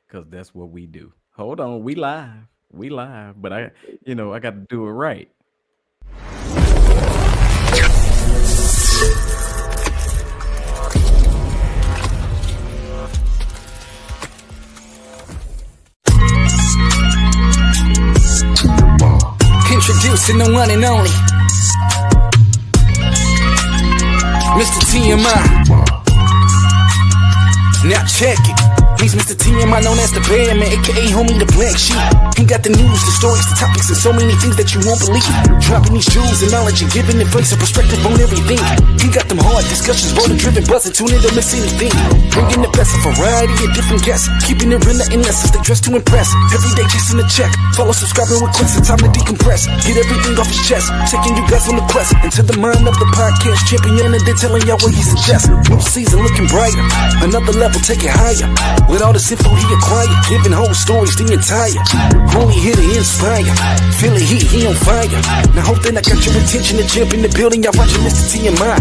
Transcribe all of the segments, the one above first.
Cause that's what we do. Hold on, we live. We live, but I got to do it right. Introducing the one and only Mr. TMI. Now check it. He's Mr. TMI, known as the Bear Man, aka homie the Black Sheep. He got the news, the stories, the topics, and so many things that you won't believe. Dropping these jewels and knowledge and giving advice and perspective on everything. He got them hard discussions, rotor-driven, buzzing, tune in to miss anything. Bringing the best of variety and different guests, keeping it real and less as they dress to impress. Every day chasing a check, follow, subscribing, request, it's time to decompress. Get everything off his chest, taking you guys on the quest into the mind of the podcast champion, and then telling y'all what he suggests. New season looking brighter, another level, take it higher. With all this info he acquired, giving whole stories the entire. Only here to inspire. Feel it heat, he on fire. Now hope that I got your attention. The champ in the building, y'all watching Mr. TMI.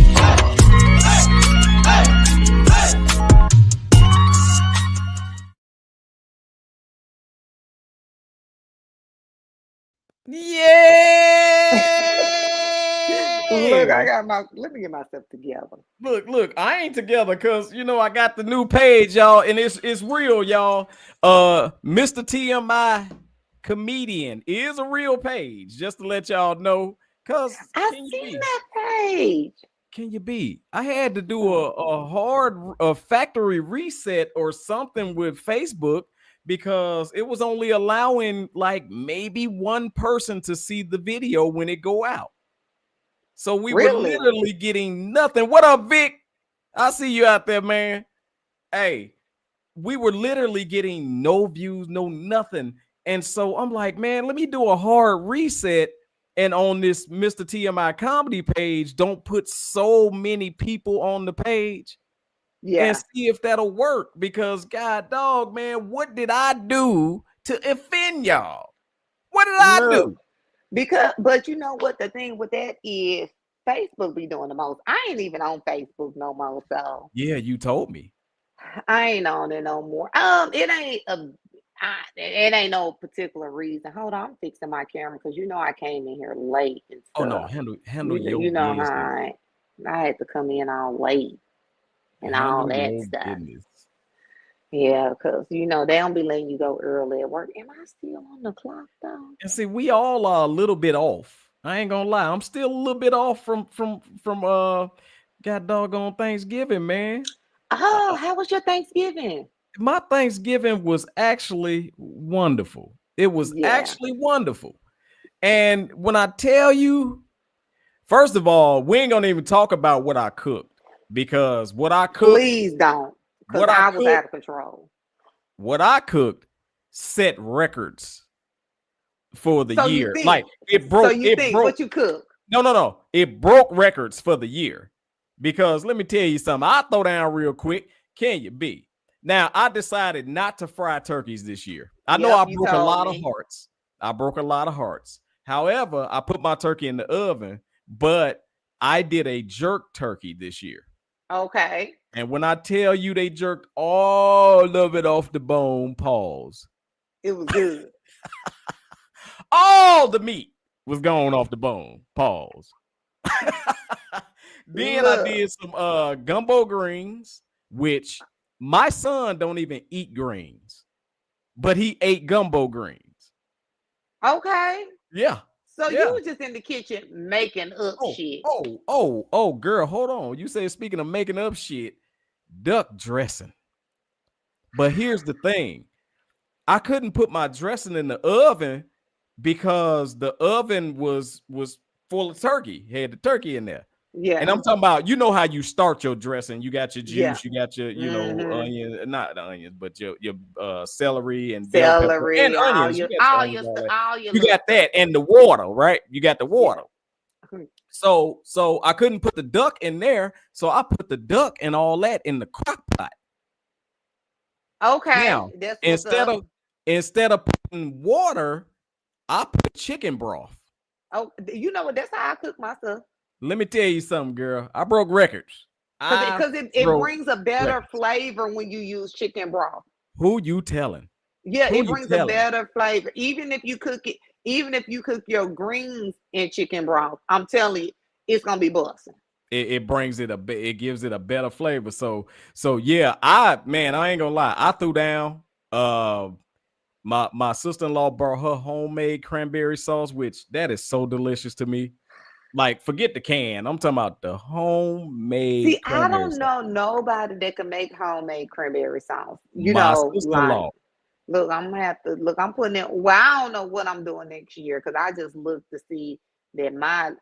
Yeah. Let me get myself together. Look, I ain't together because I got the new page, y'all, and it's real, y'all. Mr. TMI comedian is a real page, just to let y'all know. Cause I seen that page. Can you be? I had to do a hard factory reset or something with Facebook because it was only allowing like maybe one person to see the video when it go out. So we were literally getting nothing. What up, Vic? I see you out there, man. Hey, we were literally getting no views, no nothing. And so I'm like, man, let me do a hard reset. And on this Mr. TMI comedy page, don't put so many people on the page. Yeah. And see if that'll work. Because God dog, man, what did I do to offend y'all? What did I do? But you know what the thing with that is, Facebook be doing the most. I ain't even on Facebook no more, so yeah, you told me. I ain't on it no more. It ain't no particular reason. Hold on, I'm fixing my camera because I came in here late and stuff. Oh no, handle your you know how I had to come in all late and all that stuff. Business. Yeah, because they don't be letting you go early at work. Am I still on the clock though? And see, we all are a little bit off. I ain't gonna lie. I'm still a little bit off from god doggone Thanksgiving, man. Oh, how was your Thanksgiving? My Thanksgiving was actually wonderful. It was actually wonderful. And when I tell you, first of all, we ain't gonna even talk about what I cooked because what I cooked. Please don't. Because I was out of control. What I cooked set records for the year. Like it broke. So you think what you cooked? No. It broke records for the year. Because let me tell you something. I'll throw down real quick. Can you be? Now, I decided not to fry turkeys this year. I know I broke a lot of hearts. I broke a lot of hearts. However, I put my turkey in the oven, but I did a jerk turkey this year. Okay. And when I tell you they jerked all of it off the bone, pause. It was good. All the meat was gone off the bone, pause. Then I did some gumbo greens, which my son don't even eat greens, but he ate gumbo greens. Okay. Yeah. So you were just in the kitchen making up shit. Oh, girl, hold on. You say speaking of making up shit, duck dressing. But here's the thing. I couldn't put my dressing in the oven because the oven was full of turkey. Had the turkey in there. Yeah. And I'm talking about, how you start your dressing. You got your juice, you got your, onions, not the onions, but your celery and bell pepper and onions. You got that and the water, right? You got the water. Yeah. So I couldn't put the duck in there. So I put the duck and all that in the crock pot. Okay. Now, instead of putting water, I put chicken broth. Oh, you know what? That's how I cook my stuff. Let me tell you something, girl. I broke records. Because it brings a better flavor when you use chicken broth. Who you telling? Yeah, Who it you brings a telling? better flavor. Even if you cook it, even if you cook your greens in chicken broth, I'm telling you, it's gonna be busting. It brings it it gives it a better flavor. So yeah, I ain't gonna lie. I threw down. My sister-in-law brought her homemade cranberry sauce, which that is so delicious to me. Like, forget the can. I'm talking about the homemade See, I cranberry don't sauce. know nobody that can make homemade cranberry sauce. My Like, sister-in-law. look, I'm gonna have to look. I'm putting it. Well, I don't know what I'm doing next year because I just looked to see that my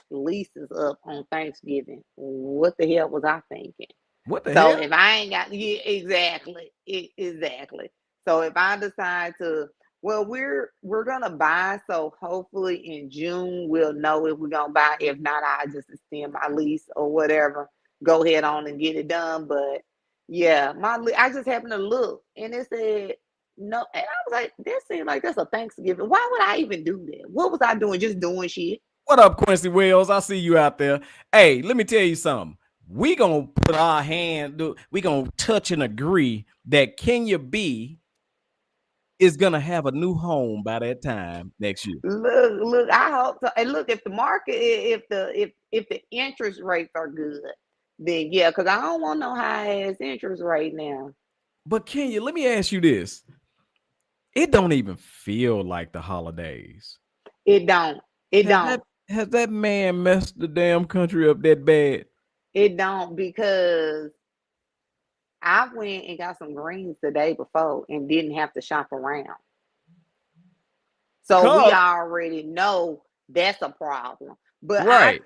lease is up on Thanksgiving. What the hell was I thinking? What the So hell? if I ain't got, yeah, exactly, exactly. So if I decide to, well, we're gonna buy. So hopefully in June we'll know if we're gonna buy. If not, I just extend my lease or whatever. Go ahead on and get it done. But yeah, I just happened to look and it said no, and I was like, this seems like that's a Thanksgiving. Why would I even do that? What was I doing? Just doing shit. What up, Quincy Wells? I see you out there. Hey, let me tell you something. We gonna put our hand. We gonna touch and agree that Kenya B is gonna have a new home by that time next year. Look, I hope so. And look, if the market, if the interest rates are good, then yeah, because I don't want no high ass interest right now. But Kenya, let me ask you this. It don't even feel like the holidays. It don't. It Has don't. that has that man messed the damn country up that bad? It don't because I went and got some greens the day before and didn't have to shop around. So we Cause already know that's a problem. But right.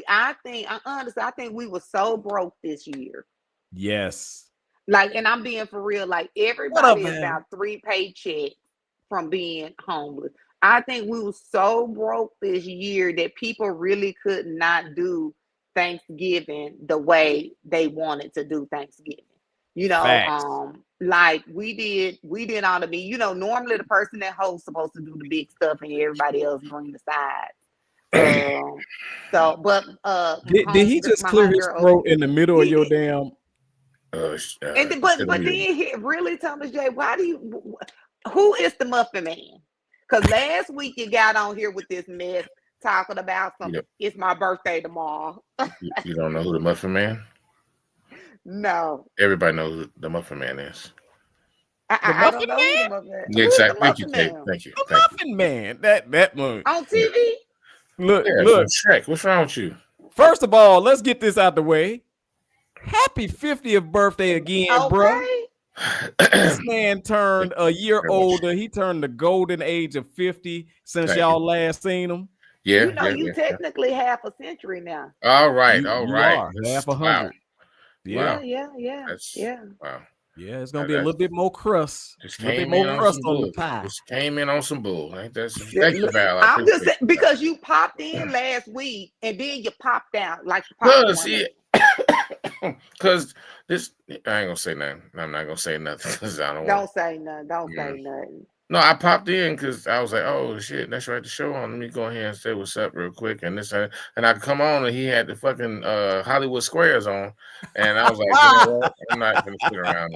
honestly, I think we were so broke this year. Yes. Like, and I'm being for real, like What up, everybody is man? about 3 paychecks from being homeless. I think we were so broke this year that people really could not do Thanksgiving the way they wanted to do Thanksgiving. Facts. Like we did all the normally the person that hosts supposed to do the big stuff and everybody else bring the sides. So but Did he just my clear his homegirl, throat in the middle of he your did. damn? But then really, Thomas J, why do you? Who is the Muffin Man? Because last week you got on here with this mess talking about some. It's my birthday tomorrow. You don't know who the Muffin Man? No, Everybody knows who the Muffin Man is. The I Muffin don't know who the Man? Muffin Man. Yeah, Who is the exactly. Thank you, Muffin Tate. Man Thank you. The Thank you. Muffin Man. That movie. on TV? Look, Yeah, look. from Shrek. What's wrong with you? First of all, let's get this out the way. Happy 50th birthday again, bruh. Okay. This man turned a year older. He turned the golden age of 50 since Thank y'all you. last seen him. Yeah, You technically half a century now. All right, all You right. are half 100. Yeah, Yeah. yeah. That's wow. Yeah, it's gonna be a little bit more crust. Just A little bit came in more on crust some on the bull. pie. Just came in on some bull. Thank you, Val. I I'm just appreciate saying, because you popped in last week and then you popped out like the popcorn. Because this, I ain't gonna say nothing. I'm not gonna say nothing because I don't want. Don't say nothing. Don't say nothing. No, I popped in because I was like, "Oh shit, that's right, the show on. Let me go ahead and say what's up real quick." And and I come on, and he had the fucking Hollywood Squares on, and I was like, "You know what? I'm not gonna sit around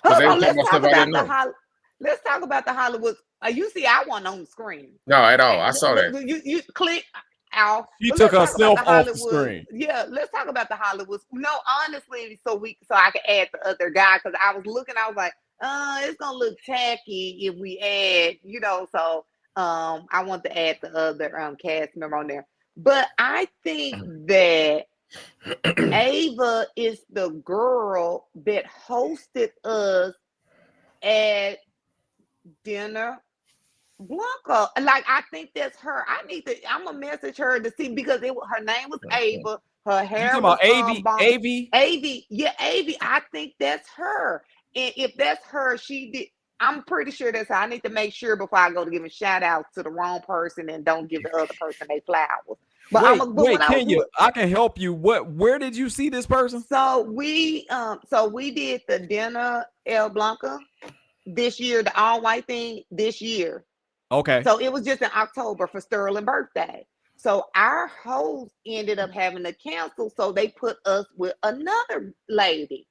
because they were talking about stuff I didn't know." Let's talk about the Hollywood. You see, I wasn't on the screen. No, at all. I saw that. You click out. She But took let's talk about herself the off the Hollywood. screen. Yeah, let's talk about the Hollywood. No, honestly, so I can add the other guy because I was looking. I was like, it's gonna look tacky if we add, So I want to add the other cast member on there. But I think that Ava is the girl that hosted us at dinner Blanca. Like, I think that's her. I'm gonna message her to see because her name was Ava. Her You hair talking was about Avy? Avy? Avy. Yeah, Avy. I think that's her. And if that's her, she did. I'm pretty sure that's her. I need to make sure before I go to give a shout out to the wrong person and don't give the other person their flowers. But wait, Kenya, I can help you. Where did you see this person? So we did the dinner El Blanca this year, the all white thing this year. Okay. So it was just in October for Sterling's birthday. So our host ended up having to cancel. So they put us with another lady.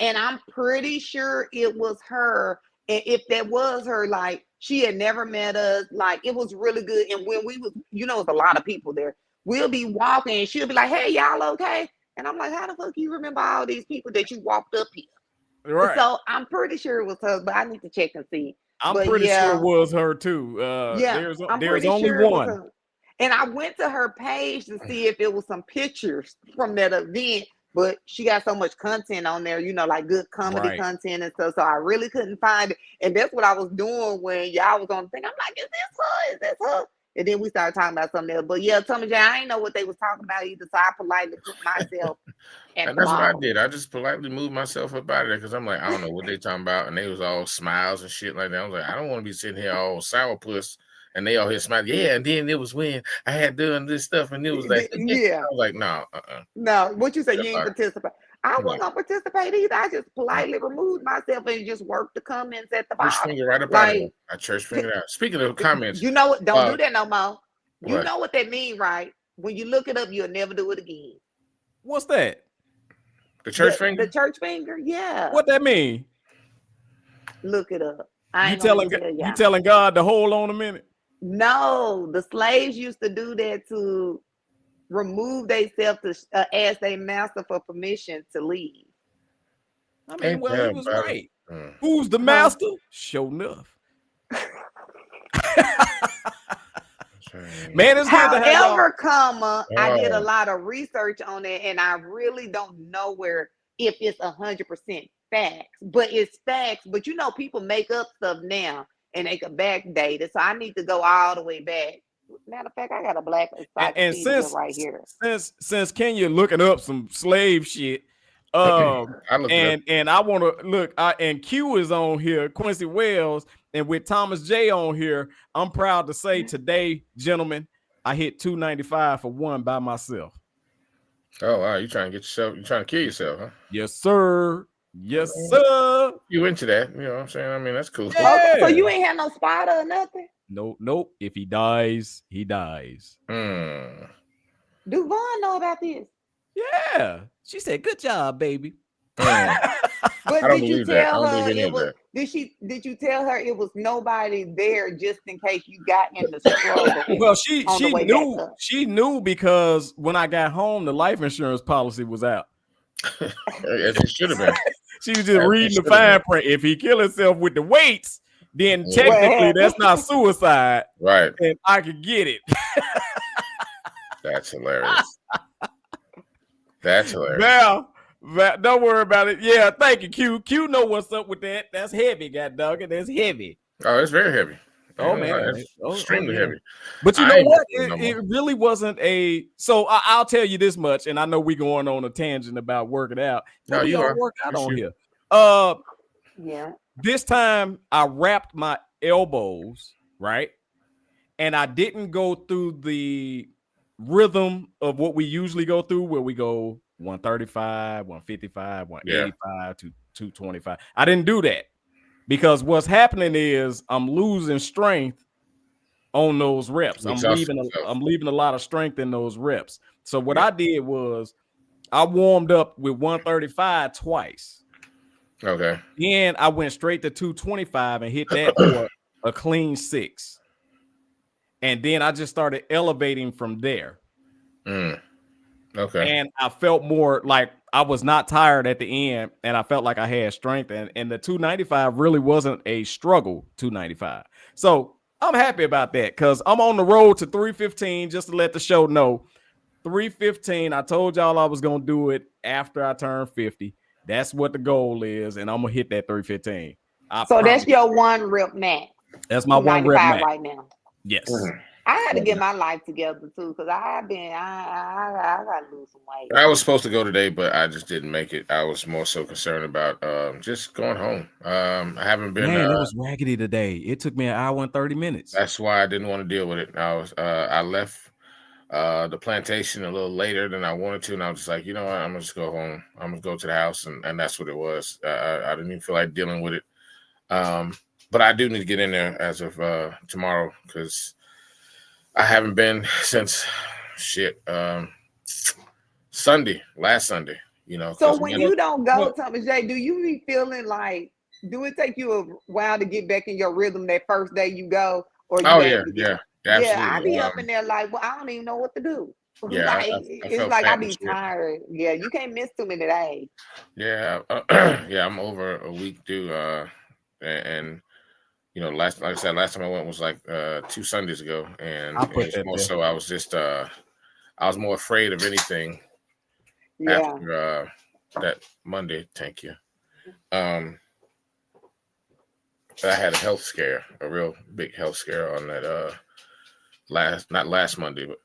And I'm pretty sure it was her. And if that was her, like she had never met us, like it was really good. And when we was, you know, it's a lot of people there. We'll be walking and she'll be like, "Hey, y'all okay?" And I'm like, "How the fuck you remember all these people that you walked up here?" Right. So I'm pretty sure it was her, but I need to check and see. I'm But pretty sure it yeah, was her too. yeah, I'm There's pretty only sure it was one. her. And I went to her page to see if it was some pictures from that event, but she got so much content on there, you know, like good comedy Right. content and stuff. So I really couldn't find it. And that's what I was doing when y'all was on the thing. I'm like, is this her? Is this her? And then we started talking about something else. But yeah, Tommy J, I ain't know what they was talking about either. So I politely put myself at And the that's what I bottom. did. I just politely moved myself up out of there because I'm like, I don't know what they talking about. And they was all smiles and shit like that. I was like, I don't want to be sitting here all sourpuss. And they all here smiling. Yeah, and then it was when I had done this stuff, and it was like, Yeah. I was like, no, No, what you say? You ain't Right. participate. I No. wasn't gonna participate either. I just politely removed myself and just worked the comments at the Church bottom. finger right up out of there. Like, I church fingered out. Speaking of comments, you know what? Don't do that no more. You what? know what that mean, right? When you look it up, you'll never do it again. What's that? The church finger? The church finger, yeah. What that mean? Look it up. I You ain't gonna telling tell you y'all. telling God to hold on a minute? No, the slaves used to do that to remove themselves to ask their master for permission to leave. I mean, well, he was right. Mm. Who's the master? Sure enough. Man, it's good to have y'all. However, I did a lot of research on it, and I really don't know where if it's 100% facts, but it's facts. But you know, people make up stuff now, and they can backdate it. So I need to go all the way back. Matter of fact, I got a black And encyclopedia right here. Since Kenya looking up some slave shit, and I want to look. And Q is on here, Quincy Wells, and with Thomas J on here. I'm proud to say today, gentlemen, I hit 295 for one by myself. Oh wow, you trying to kill yourself, huh? Yes, sir. Yes, sir. You into that? You know what I'm saying? I mean, that's cool. Yeah. Okay, so you ain't had no spotter or nothing? Nope. If he dies, he dies. Hmm. Do Vaughn know about this? Yeah. She said, "Good job, baby." But did you tell her it was? Did you tell her it was nobody there just in case you got in the struggle? Well, she knew because when I got home, the life insurance policy was out. As it should have been. She was just reading the fine print. If he kill himself with the weights, then technically that's not suicide. Right. And I could get it. That's hilarious. That's hilarious. Now, don't worry about it. Yeah, thank you, Q. Q know what's up with that. That's heavy, god dog it. That's heavy. Oh, it's very heavy. Oh man, it's extremely heavy. But you know what? It really wasn't a. So I'll tell you this much, and I know we going on a tangent about working out. No, you are. Work out on here. Yeah. This time I wrapped my elbows, right? And I didn't go through the rhythm of what we usually go through, where we go 135, 155, 185 to 225. I didn't do that because what's happening is I'm losing strength on those reps. I'm leaving a lot of strength in those reps. So what I did was I warmed up with 135 twice. Okay. Then I went straight to 225 and hit that for a clean 6. And then I just started elevating from there. Okay. And I felt more like I was not tired at the end, and I felt like I had strength. And the 295 really wasn't a struggle, 295. So I'm happy about that because I'm on the road to 315, just to let the show know. 315. I told y'all I was going to do it after I turn 50. That's what the goal is, and I'm going to hit that 315. So that's your one rep max. That's my one rep max right now. Yes. I had to get my life together too because I gotta lose some weight. I was supposed to go today, but I just didn't make it. I was more so concerned about just going home. I haven't been. Man, it was raggedy today. It took me an hour and 30 minutes. That's why I didn't want to deal with it. I left the plantation a little later than I wanted to, and I was just like, you know what, I'm gonna just go home. I'm gonna go to the house, and that's what it was. I didn't even feel like dealing with it. But I do need to get in there as of tomorrow because I haven't been since last Sunday, you know. So when you don't go, Thomas J, do you be feeling like Do it take you a while to get back in your rhythm that first day you go, or you Oh yeah, able to get? yeah, Yeah, I absolutely. be up in there like, well, I don't even know what to do. Yeah, Like I it's felt like I fat and be shit. tired. Yeah, you can't miss too many days. Yeah, yeah, I'm over a week due. And last like I said, last time I went was like 2 Sundays ago, and I it put was that more there. so I was just I was more afraid of anything Yeah. after that Monday. Thank you. Um, I had a health scare, a real big health scare on that not last Monday, but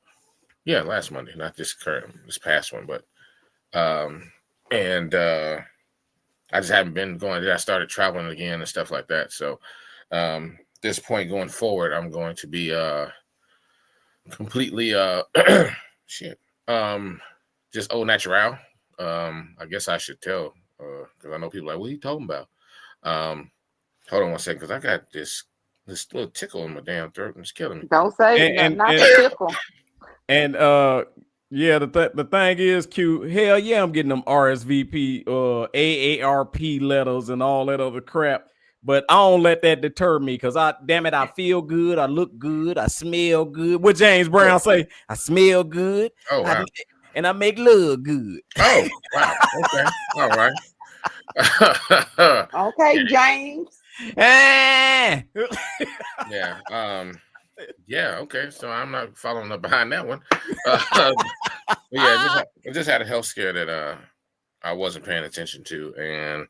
yeah, last Monday, not this past one, but and I just haven't been going. I started traveling again and stuff like that. So this point going forward, I'm going to be completely shit. Just au natural. I guess I should tell because I know people like, what are you talking about? Hold on one second, because I got this little tickle in my damn throat and it's killing me. Don't say And and not and, the tickle. and yeah, the thing is, Q. Hell yeah, I'm getting them RSVP, AARP letters and all that other crap. But I don't let that deter me because damn it, I feel good, I look good, I smell good. What James Brown say? I smell good, Oh wow. and I make love good. Oh wow. Okay. All right. Okay, James. Eh. Yeah. Yeah. Okay. So I'm not following up behind that one. But yeah, I just had a health scare that I wasn't paying attention to, and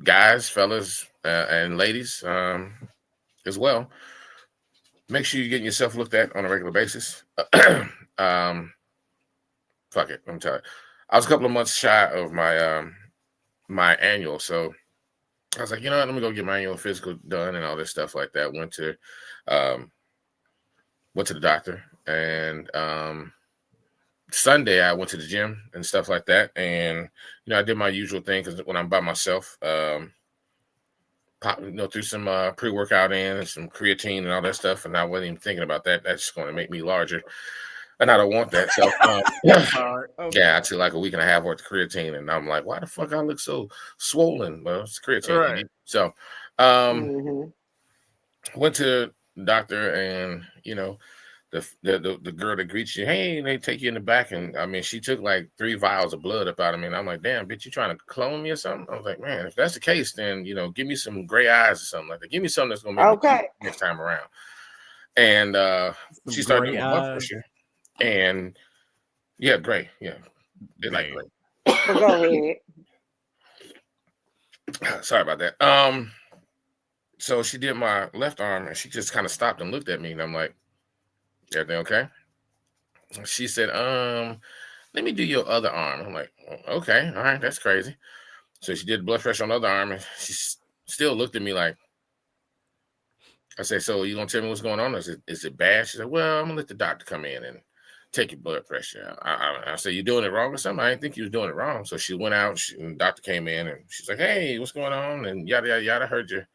guys, fellas, and ladies, as well. Make sure you're getting yourself looked at on a regular basis. um, Fuck it. I'm telling you. I was a couple of months shy of my annual, so I was like, you know what? Let me go get my annual physical done and all this stuff like that. Went to the doctor, and Sunday I went to the gym and stuff like that, and I did my usual thing because when I'm by myself, pop, threw some pre-workout in and some creatine and all that stuff, and I wasn't even thinking about that. That's going to make me larger, and I don't want that. So Okay. yeah, I took like a week and a half worth of creatine, and I'm like, why the fuck I look so swollen? Well, it's creatine. Right. So Mm-hmm. went to the doctor, and the girl that greets you, hey, they take you in the back, and I mean, she took like 3 vials of blood up out of me, and I'm like, damn, bitch, you trying to clone me or something? I was like, man, if that's the case, then give me some gray eyes or something like that. Give me something that's gonna make me Okay. cute next time around. And she started doing my blood pressure, and yeah, gray, yeah, they like gray. Well, go ahead. Sorry about that. So she did my left arm, and she just kind of stopped and looked at me, and I'm like, everything okay? She said, let me do your other arm. I'm like, okay, all right, that's crazy. So she did blood pressure on the other arm, and she still looked at me like, I said, so you gonna tell me what's going on? Is it bad? She said, well, I'm gonna let the doctor come in and take your blood pressure. I said, you doing it wrong or something? I didn't think you was doing it wrong. So she went out, and the doctor came in, and she's like, hey, what's going on? And yada yada yada. Heard your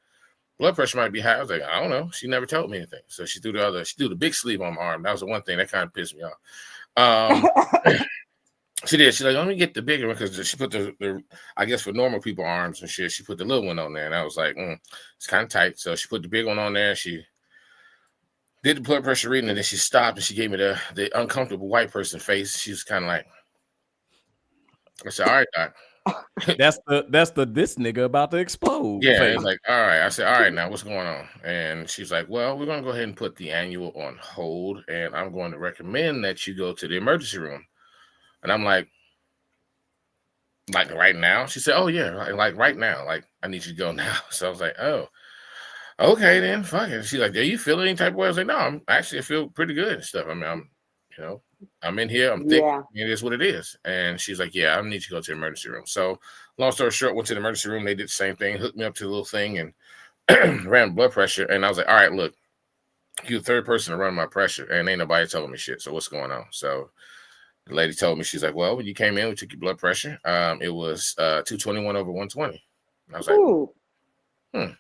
blood pressure might be high. I was like, I don't know. She never told me anything. So she threw the big sleeve on my arm. That was the one thing that kind of pissed me off. She did. She's like, let me get the bigger one, because she put the I guess for normal people arms and shit, she put the little one on there, and I was like, it's kind of tight. So she put the big one on there. She did the blood pressure reading, and then she stopped, and she gave me the uncomfortable white person face. She was kind of like, I said, all right, doc. That's the this nigga about to explode. Yeah, face. it's like, all right. I said, all right, now what's going on? And she's like, well, we're gonna go ahead and put the annual on hold, and I'm going to recommend that you go to the emergency room. And I'm like right now? She said, oh yeah, like right now. Like, I need you to go now. So I was like, oh, okay then, fuck it. She's like, do you feel any type of way? I was like, no, I feel pretty good and stuff. I mean, I'm in here, I'm thick. Yeah. It is what it is. And she's like, yeah, I need you to go to the emergency room. So long story short, went to the emergency room. They did the same thing, hooked me up to the little thing, and ran blood pressure. And I was like, all right, look, you're the third person to run my pressure, and ain't nobody telling me shit. So what's going on? So the lady told me, she's like, well, when you came in, we took your blood pressure. It was 221 over 120. And I was like, Ooh. I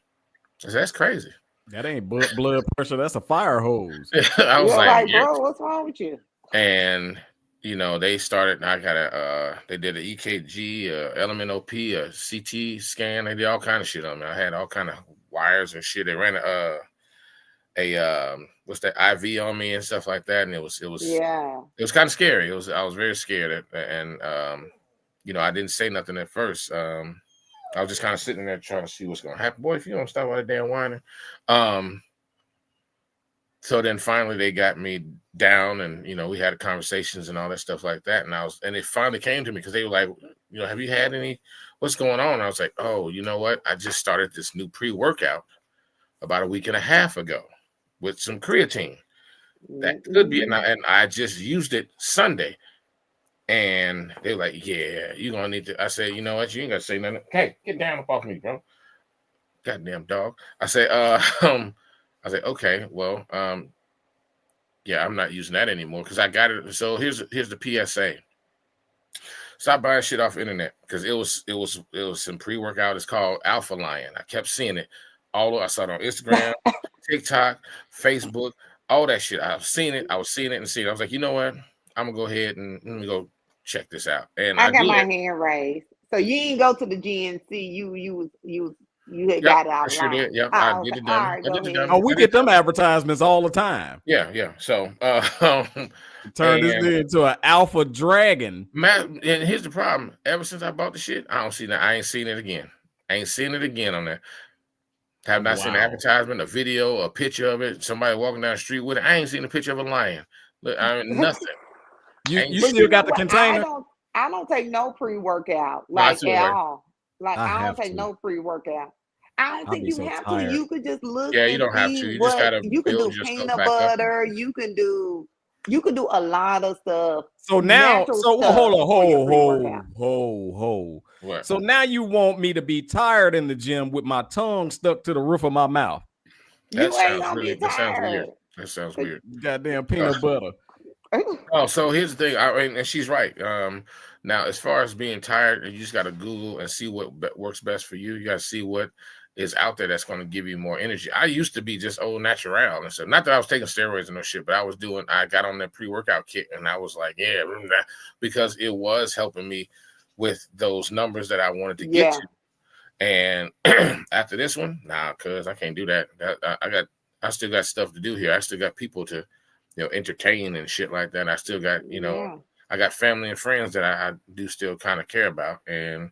said, that's crazy. That ain't blood pressure. That's a fire hose. I was You're like, like, yeah. bro, what's wrong with you? And you know, they started. I got they did an EKG, element OP, a CT scan. They did all kind of shit on me. I had all kind of wires and shit. They ran what's that IV on me and stuff like that, and it was kind of scary. I was very scared, and you know, I didn't say nothing at first. I was just kind of sitting there trying to see what's going to happen. Boy, if you don't stop all that damn whining. So then finally they got me down, and you know, we had conversations and all that stuff like that. And it finally came to me because they were like, you know, have you had what's going on? And I was like, oh, you know what? I just started this new pre-workout about a week and a half ago with some creatine. That could be, and I just used it Sunday. And they're like, yeah, you're gonna need to. I said, you know what, you ain't gotta say nothing. Hey, get down up off me, bro. Goddamn dog. I said, okay, well, yeah, I'm not using that anymore because I got it. So here's the PSA. Stop buying shit off the internet because it was some pre-workout. It's called Alpha Lion. I kept seeing it I saw it on Instagram, TikTok, Facebook, all that shit. I was seeing it. I was like, you know what? I'm gonna go ahead and let me go check this out. And I got my hand raised. So you didn't go to the GNC. You had got it out. I sure did. Yep, I did it. I did it. Oh, we get them advertisements all the time. Yeah. So turn this into an alpha dragon. And here's the problem. Ever since I bought the shit, I don't see that. I ain't seen it again. I ain't seen it again on there. Have not seen an advertisement, a video, a picture of it. Somebody walking down the street with it. I ain't seen a picture of a lion. Look, nothing. You still got the container? I don't take no pre-workout at all. Like I don't take no pre-workout. I don't think you have to. You could just look. Yeah, you don't have to. You just gotta. You can do peanut butter. You can do a lot of stuff. So now, hold on. What? So now you want me to be tired in the gym with my tongue stuck to the roof of my mouth? That sounds weird. That sounds weird. Goddamn peanut butter. Oh, so here's the thing. And she's right. Now, as far as being tired, you just got to Google and see what works best for you. You got to see what is out there that's going to give you more energy. I used to be just natural and stuff. Not that I was taking steroids and no shit, but I got on that pre-workout kit and I was like, yeah, because it was helping me with those numbers that I wanted to get to. And after this one, cuz I can't do that. I still got stuff to do here. I still got people to, entertain and shit like that. I still got, I got family and friends that I do still kind of care about. And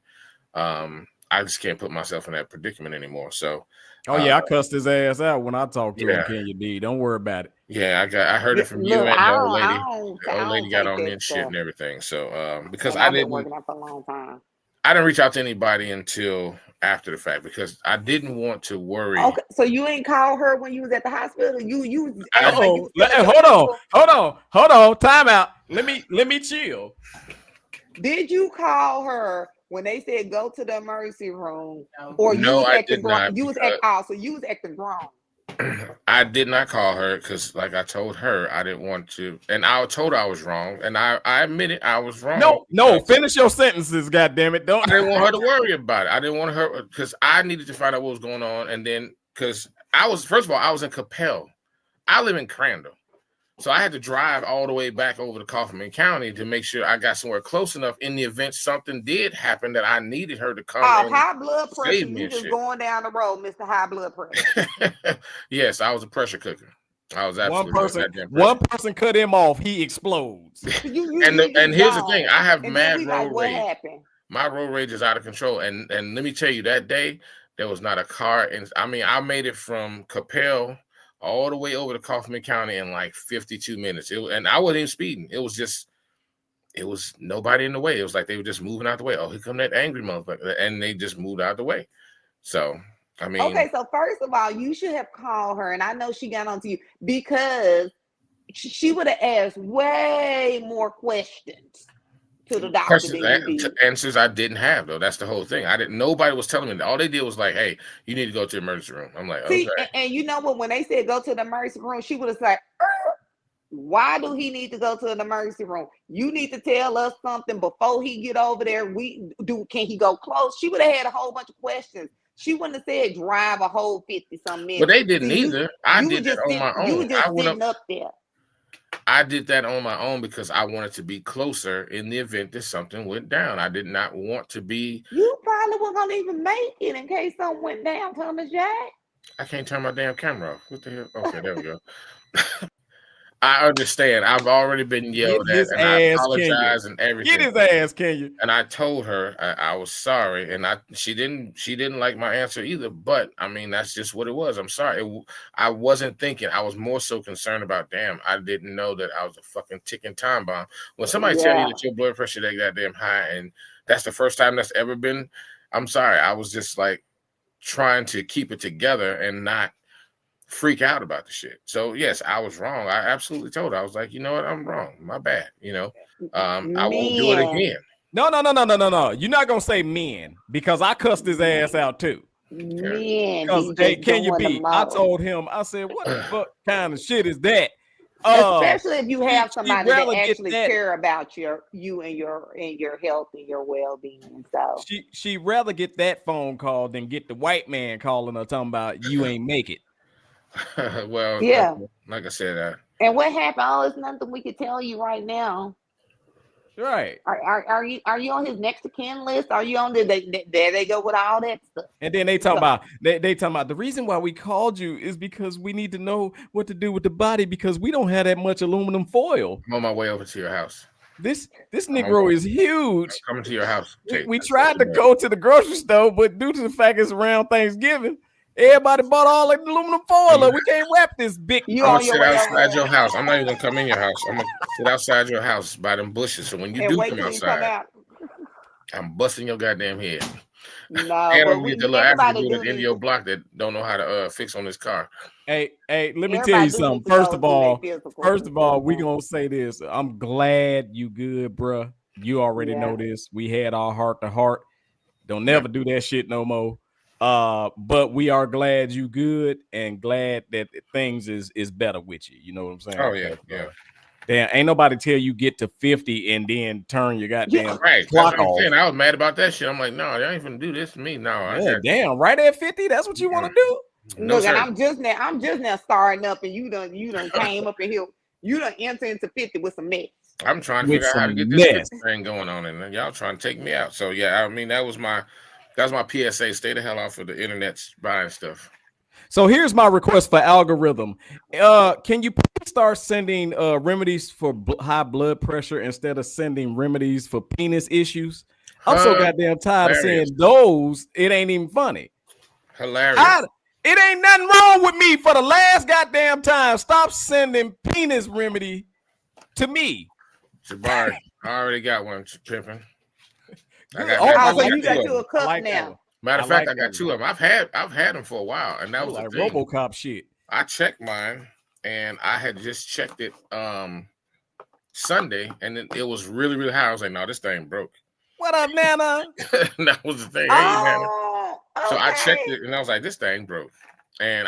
I just can't put myself in that predicament anymore. So, I cussed his ass out when I talked to him, Kenya D. Don't worry about it. Yeah, I heard it from you and the old lady. The old lady got on me and shit and everything. So, because I've been working out for a long time. I didn't reach out to anybody until after the fact because I didn't want to worry. Okay, so you ain't call her when you was at the hospital. Hold on. Time out. Let me chill. Did you call her when they said go to the emergency room? Or I did not. You was acting wrong. I did not call her because, like I told her, I didn't want to, and I told her I was wrong, and I admitted I was wrong. No, finish your sentences, goddammit. I didn't want her to worry about it. I didn't want her because I needed to find out what was going on, and then because I was in Capel. I live in Crandall, so I had to drive all the way back over to Kaufman County to make sure I got somewhere close enough in the event something did happen that I needed her to come. High blood pressure. You just going down the road, Mr. High Blood Pressure. Yes, I was a pressure cooker. I was absolutely one person cut him off, he explodes. And here's the thing: I have mad road rage. My road rage is out of control. And let me tell you, that day there was not a car. And I mean, I made it from Capel all the way over to Kaufman County in like 52 minutes. And I wasn't even speeding. It was nobody in the way. It was like they were just moving out the way. Oh, here come that angry motherfucker. And they just moved out the way. So, I mean. Okay, so first of all, you should have called her. And I know she got on to you because she would have asked way more questions to the doctor. Answers I didn't have, though. That's the whole thing. Nobody was telling me that. All they did was like, hey, you need to go to the emergency room. I'm like, okay. And you know what? When they said go to the emergency room, she would have said, why do he need to go to an emergency room? You need to tell us something before he get over there. Can he go close? She would have had a whole bunch of questions. She wouldn't have said drive a whole 50-some minutes. But they didn't either. I did it on my own. You were just sitting up there. I did that on my own because I wanted to be closer in the event that something went down. I did not want to be. You probably weren't gonna even make it in case something went down, Thomas Jack. I can't turn my damn camera off. What the hell? Okay, there we go. I understand. I've already been yelled at, and I apologize and everything. Get his ass, can you? And I told her I was sorry, and she didn't like my answer either. But I mean, that's just what it was. I'm sorry. I wasn't thinking. I was more so concerned about. Damn, I didn't know that I was a fucking ticking time bomb. When somebody tell you that your blood pressure that goddamn high, and that's the first time that's ever been. I'm sorry. I was just like trying to keep it together and not freak out about the shit. So yes, I was wrong. I absolutely told her. I was like, you know what, I'm wrong. My bad. I won't do it again. No. You're not gonna say men because I cussed his ass out too. Man, hey, can you be? I told him. I said, what the fuck kind of shit is that? Especially if you have somebody that actually care about you and your health and your well-being. So she rather get that phone call than get the white man calling her talking about you ain't make it. Well, yeah, like I said, and what happened? Oh, it's nothing we can tell you right now. Right? Are you on his next of kin list? Are you on there? There they go with all that stuff. And then they talk about they talking about the reason why we called you is because we need to know what to do with the body because we don't have that much aluminum foil. I'm on my way over to your house. This Negro is huge. I'm coming to your house. We tried to go to the grocery store, but due to the fact it's around Thanksgiving. Everybody bought all the aluminum foil. We can't wrap this big. I'm gonna sit outside your house. I'm not even gonna come in your house. I'm gonna sit outside your house by them bushes. So when you do come outside, I'm busting your goddamn head. No, and I'm gonna get the little African dude at the end of your block that don't know how to fix on this car. Hey, let me tell you something. First of all, we gonna say this. I'm glad you good, bruh. You already know this. We had our heart to heart. Don't never do that shit no more. But we are glad you good and glad that things is better with you. You know what I'm saying? Oh yeah. Damn, ain't nobody tell you get to 50 and then turn your goddamn clock off. I was mad about that shit. I'm like, no, y'all ain't gonna do this to me. No, damn, right at 50. That's what you want to do. No, look, and I'm just now starting up, and you done came up in here. You done enter into 50 with some mess. I'm trying to figure out how to get this thing going on, and y'all trying to take me out. So yeah, I mean that was my PSA. Stay the hell off of the internet buying stuff. So here's my request for algorithm. Can you start sending remedies for high blood pressure instead of sending remedies for penis issues? I'm so goddamn tired of saying those. It ain't even funny. Hilarious. It ain't nothing wrong with me for the last goddamn time. Stop sending penis remedy to me. Jabari, I already got one, pimping. So you got you a cup now. Matter of fact, I got two of them. I've had them for a while, and that was like the thing. RoboCop shit. I checked mine, and I had just checked it Sunday, and it was really, really high. I was like, no, this thing broke. What up, Nana? That was the thing. Hey, Nana. So I checked it, and I was like, this thing broke. And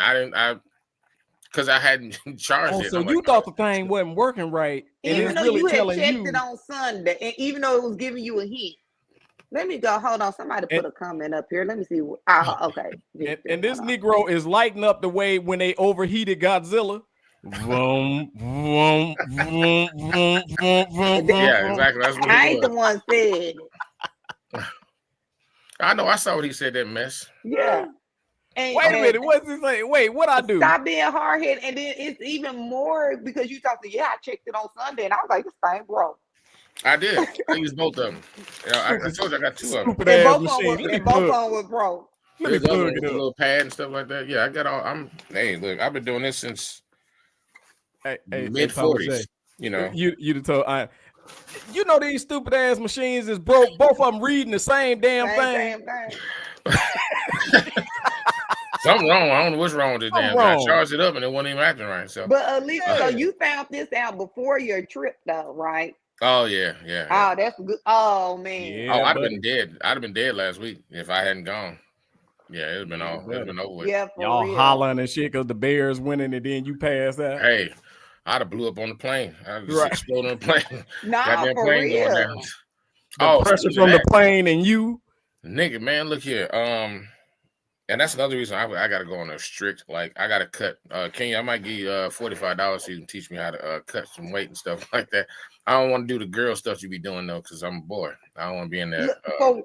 because I hadn't charged it. So you thought the thing wasn't working right, and even though really you had checked it on Sunday, and even though it was giving you a hint. Let me go. Hold on. Somebody put a comment up here. Let me see. Okay. And this Negro is lighting up the way when they overheated Godzilla. Yeah, exactly. That's what I ain't the one said. I know. I saw what he said. That mess. Yeah. Wait a minute. What's he saying? Wait, what I do? Stop being hard headed. And then it's even more because you talked to. I checked it on Sunday, and I was like, this thing broke. I did. I used both of them. I told you I got two of them. And both of them were broke. There's a little pad and stuff like that. Yeah, I got all. Hey, look, I've been doing this since mid-40s. You know, you told you know these stupid ass machines is broke. Both of them reading the same damn thing. Something wrong. I don't know what's wrong with this damn thing. I charged it up and it wasn't even acting right. So, but at least so you found this out before your trip, though, right? Oh yeah. Oh, that's good. Oh man. Yeah, I'd have been dead. I'd have been dead last week if I hadn't gone. Yeah, it'd been over with. Yeah, y'all hollering and shit because the Bears winning and then you pass out. Hey, I'd have blew up on the plane. I'd just explode on the plane. Nah, for plane real. Going down. Pressure from the plane and you. Nigga, man, look here. And that's another reason I got to go on a strict, like I got to cut. Kenya, I might give you $45 so you can teach me how to cut some weight and stuff like that. I don't want to do the girl stuff you be doing though, because I'm a boy. I don't want to be in there. Look,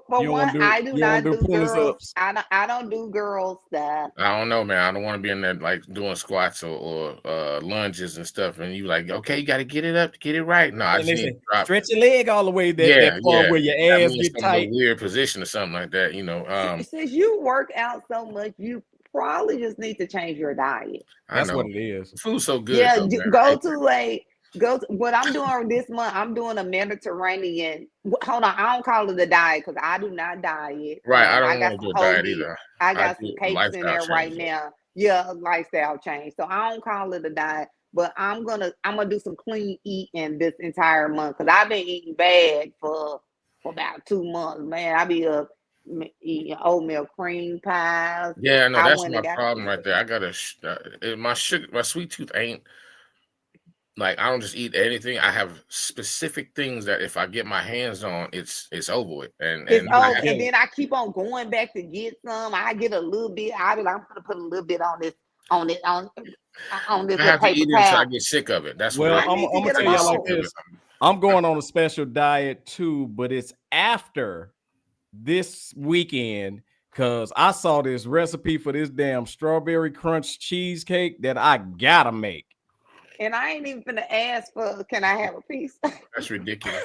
for You don't one, want to do I do you don't want not to do do pull girls. ups. I don't do girl stuff. I don't know, man. I don't want to be in there like doing squats or lunges and stuff. And you like, okay, you got to get it up to get it right. No, I And just they need say to drop. stretch your leg all the way Yeah, that far yeah. where your That ass means get some little tight. weird position or something like that. You know. Since you work out so much, you probably just need to change your diet. I That's know. what it is. Food's so good Yeah, though, man. what I'm doing this month. I'm doing a Mediterranean. Hold on, I don't call it a diet because I do not diet. Right. I I don't got want to some do a whole diet meat. either. I I got some do a cakes in lifestyle there right change. now. Yeah, a lifestyle change. So I don't call it a diet, but I'm gonna do some clean eating this entire month because I've been eating bad for about 2 months. Man, I be up eating oatmeal cream pies. Yeah, no, I that's went my and got problem right there. I gotta my sweet tooth ain't like I don't just eat anything. I have specific things that if I get my hands on, it's over with. And it's then over, and then I keep on going back to get some. I get a little bit out of it. I'm gonna put a little bit on this I little have to paper eat it until I towel. get sick of it. That's what Well, it I is. I'm need to gonna get tell them y'all Sick like all. of this. it. I'm going on a special diet too, but it's after this weekend because I saw this recipe for this damn strawberry crunch cheesecake that I gotta make. And I ain't even gonna ask for, can I have a piece? That's ridiculous.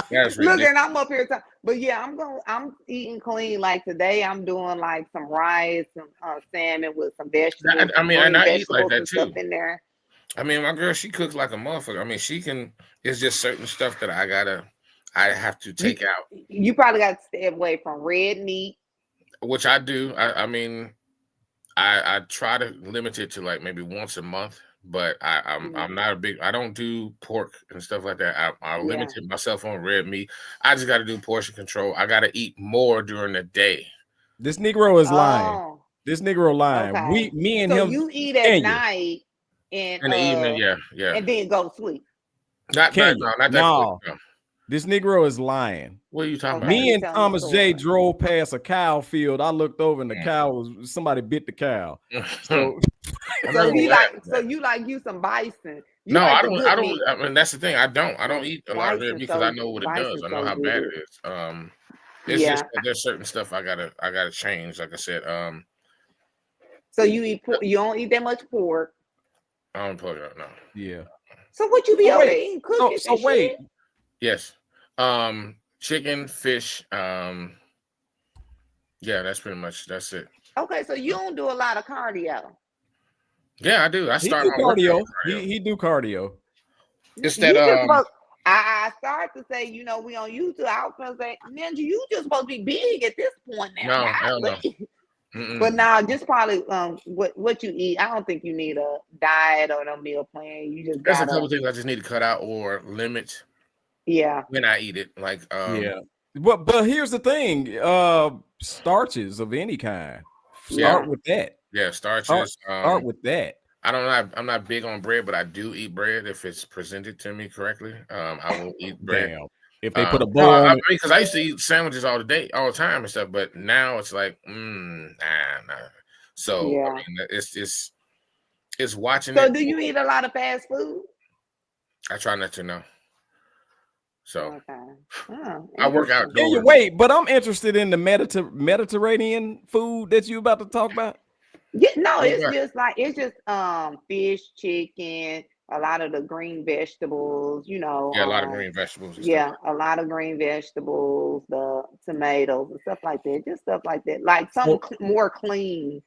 That's Look, ridiculous. and I'm up here, but yeah, I'm eating clean. Like today, I'm doing like some rice, some salmon with some vegetables, I some mean, and green I eat like vegetables that and stuff too. in there. I mean, my girl, she cooks like a motherfucker. I mean, she can. It's just certain stuff that I have to You take out, you probably got to stay away from red meat. which I do. I mean, I try to limit it to like maybe once a month, but I'm Mm, not a big. I don't do pork and stuff like that. I yeah. limited myself on red meat. I just got to do portion control. I got to eat more during the day. This Negro is lying. Oh, This Negro lying. okay. Me and So him, you eat at Kenya, night and In the evening, yeah. and then go to sleep. Not that, Kenya. no, not that quick. No, No. this Negro is lying. What are you talking Okay, about? Me he and telling the Thomas J story. drove past a cow field. I looked over and the cow was somebody bit the cow. So I'm So not gonna you laugh like at so that. you like you some bison. You No, like I the don't. I good don't. meat. I mean, that's the thing. I don't eat a lot of red Bison meat because I so know what it does. bison I know so how bad it good. is. It's just Yeah. that there's certain stuff I gotta change. Like I said, So you eat pork, you don't eat that much pork. I don't put it out now. yeah. So what you be So over there wait. eating So cookies so and wait. shit? Yes, chicken, fish. Yeah, that's pretty much that's it. Okay, so you don't do a lot of cardio. Yeah, I do. I He start do my workout cardio. with cardio. He do cardio. It's that You just supposed I start to say, we on YouTube. I was gonna say, Ninja, you just supposed to be big at this point now. no, hell no. But now just probably what you eat. I don't think you need a diet or no meal plan. You just There's a gotta couple things I just need to cut out or limit yeah. when I eat it. Like Yeah. But here's the thing. Starches of any kind. Start with that. yeah, starches. Start with that. I don't know. I'm not big on bread, but I do eat bread if it's presented to me correctly. I will eat bread. Damn. If they put a No, bow on I it. because I used to eat sandwiches all the time and stuff, but now it's like, nah. So Yeah. I mean, it's watching So it. do you eat a lot of fast food? I try not to know. So Okay. Oh, I work interesting. Can you outdoors. wait? But I'm interested in the Mediterranean food that you about to talk about. Yeah, no, What's it's that? just fish, chicken, a lot of the green vegetables, Yeah, a lot of green vegetables and stuff. yeah, a lot of green vegetables, the tomatoes and stuff like that. Just stuff like that. Like something more clean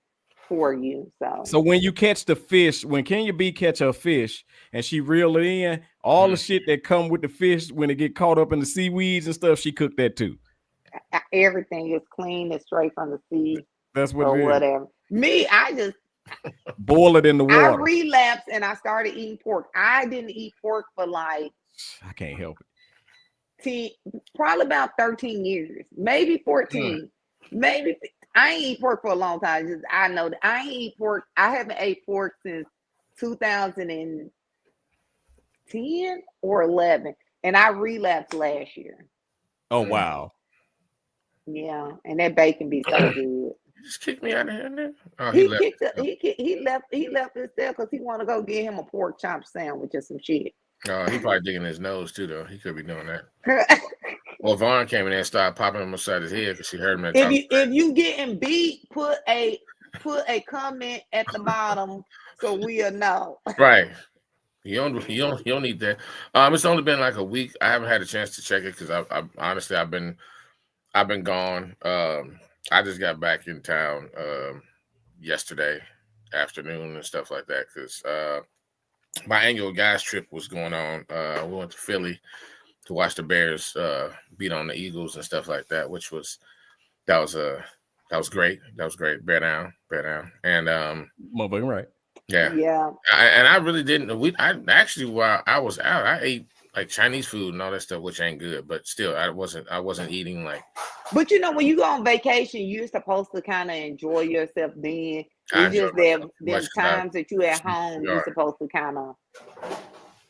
for you. So when you catch the fish, when Kenya B catch her fish and she reel it in, all the shit that come with the fish when it get caught up in the seaweeds and stuff, she cooked that too. Everything is clean, it's straight from the sea That's what or it is. whatever. Me, I Boil it in the water. relapsed and I started eating pork. I didn't eat pork for like I can't help it. probably about 13 years, maybe 14, maybe. I ain't eat pork for a long time. Just I know that I ain't eat pork. I haven't ate pork since 2010 or 11, and I relapsed last year. Oh wow. Yeah, and that bacon be so good. He just kicked me out of here, nigga. Oh, He left. he left his cell because he want to go get him a pork chop sandwich or some shit. Oh, he probably digging his nose too, though. He could be doing that. Well, Vaughn came in there and started popping him upside his head because she heard him. If you getting beat, put a comment at the bottom so we'll know. Right. You don't need that. It's only been like a week. I haven't had a chance to check it because I honestly I've been gone. I just got back in town yesterday afternoon and stuff like that because my annual guys trip was going on. We went to Philly to watch the Bears beat on the Eagles and stuff like that, which was that was great. That was great. Bear down. And motherfucking right. Yeah. I really didn't. While I was out, I ate like Chinese food and all that stuff, which ain't good. But still, I wasn't eating like. But you know, when you go on vacation, you're supposed to kind of enjoy yourself. Then it's just there's times that you at home, you're supposed to kind of.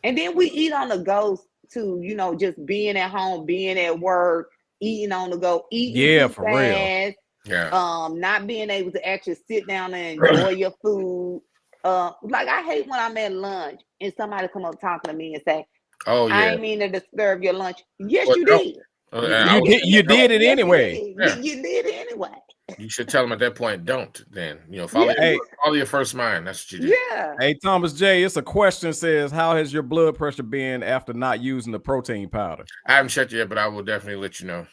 And then we eat on the go too. You know, just being at home, being at work, eating on the go, eating for real. Yeah. Not being able to actually sit down and enjoy your food. Like I hate when I'm at lunch and somebody come up talking to me and say, "Oh yeah, I ain't mean to disturb your lunch." Yes, you did. You did it anyway. You did it anyway. You should tell them at that point, don't. Then follow your first mind. That's what you do. Yeah. Hey, Thomas J, it's a question. Says, how has your blood pressure been after not using the protein powder? I haven't checked yet, but I will definitely let you know.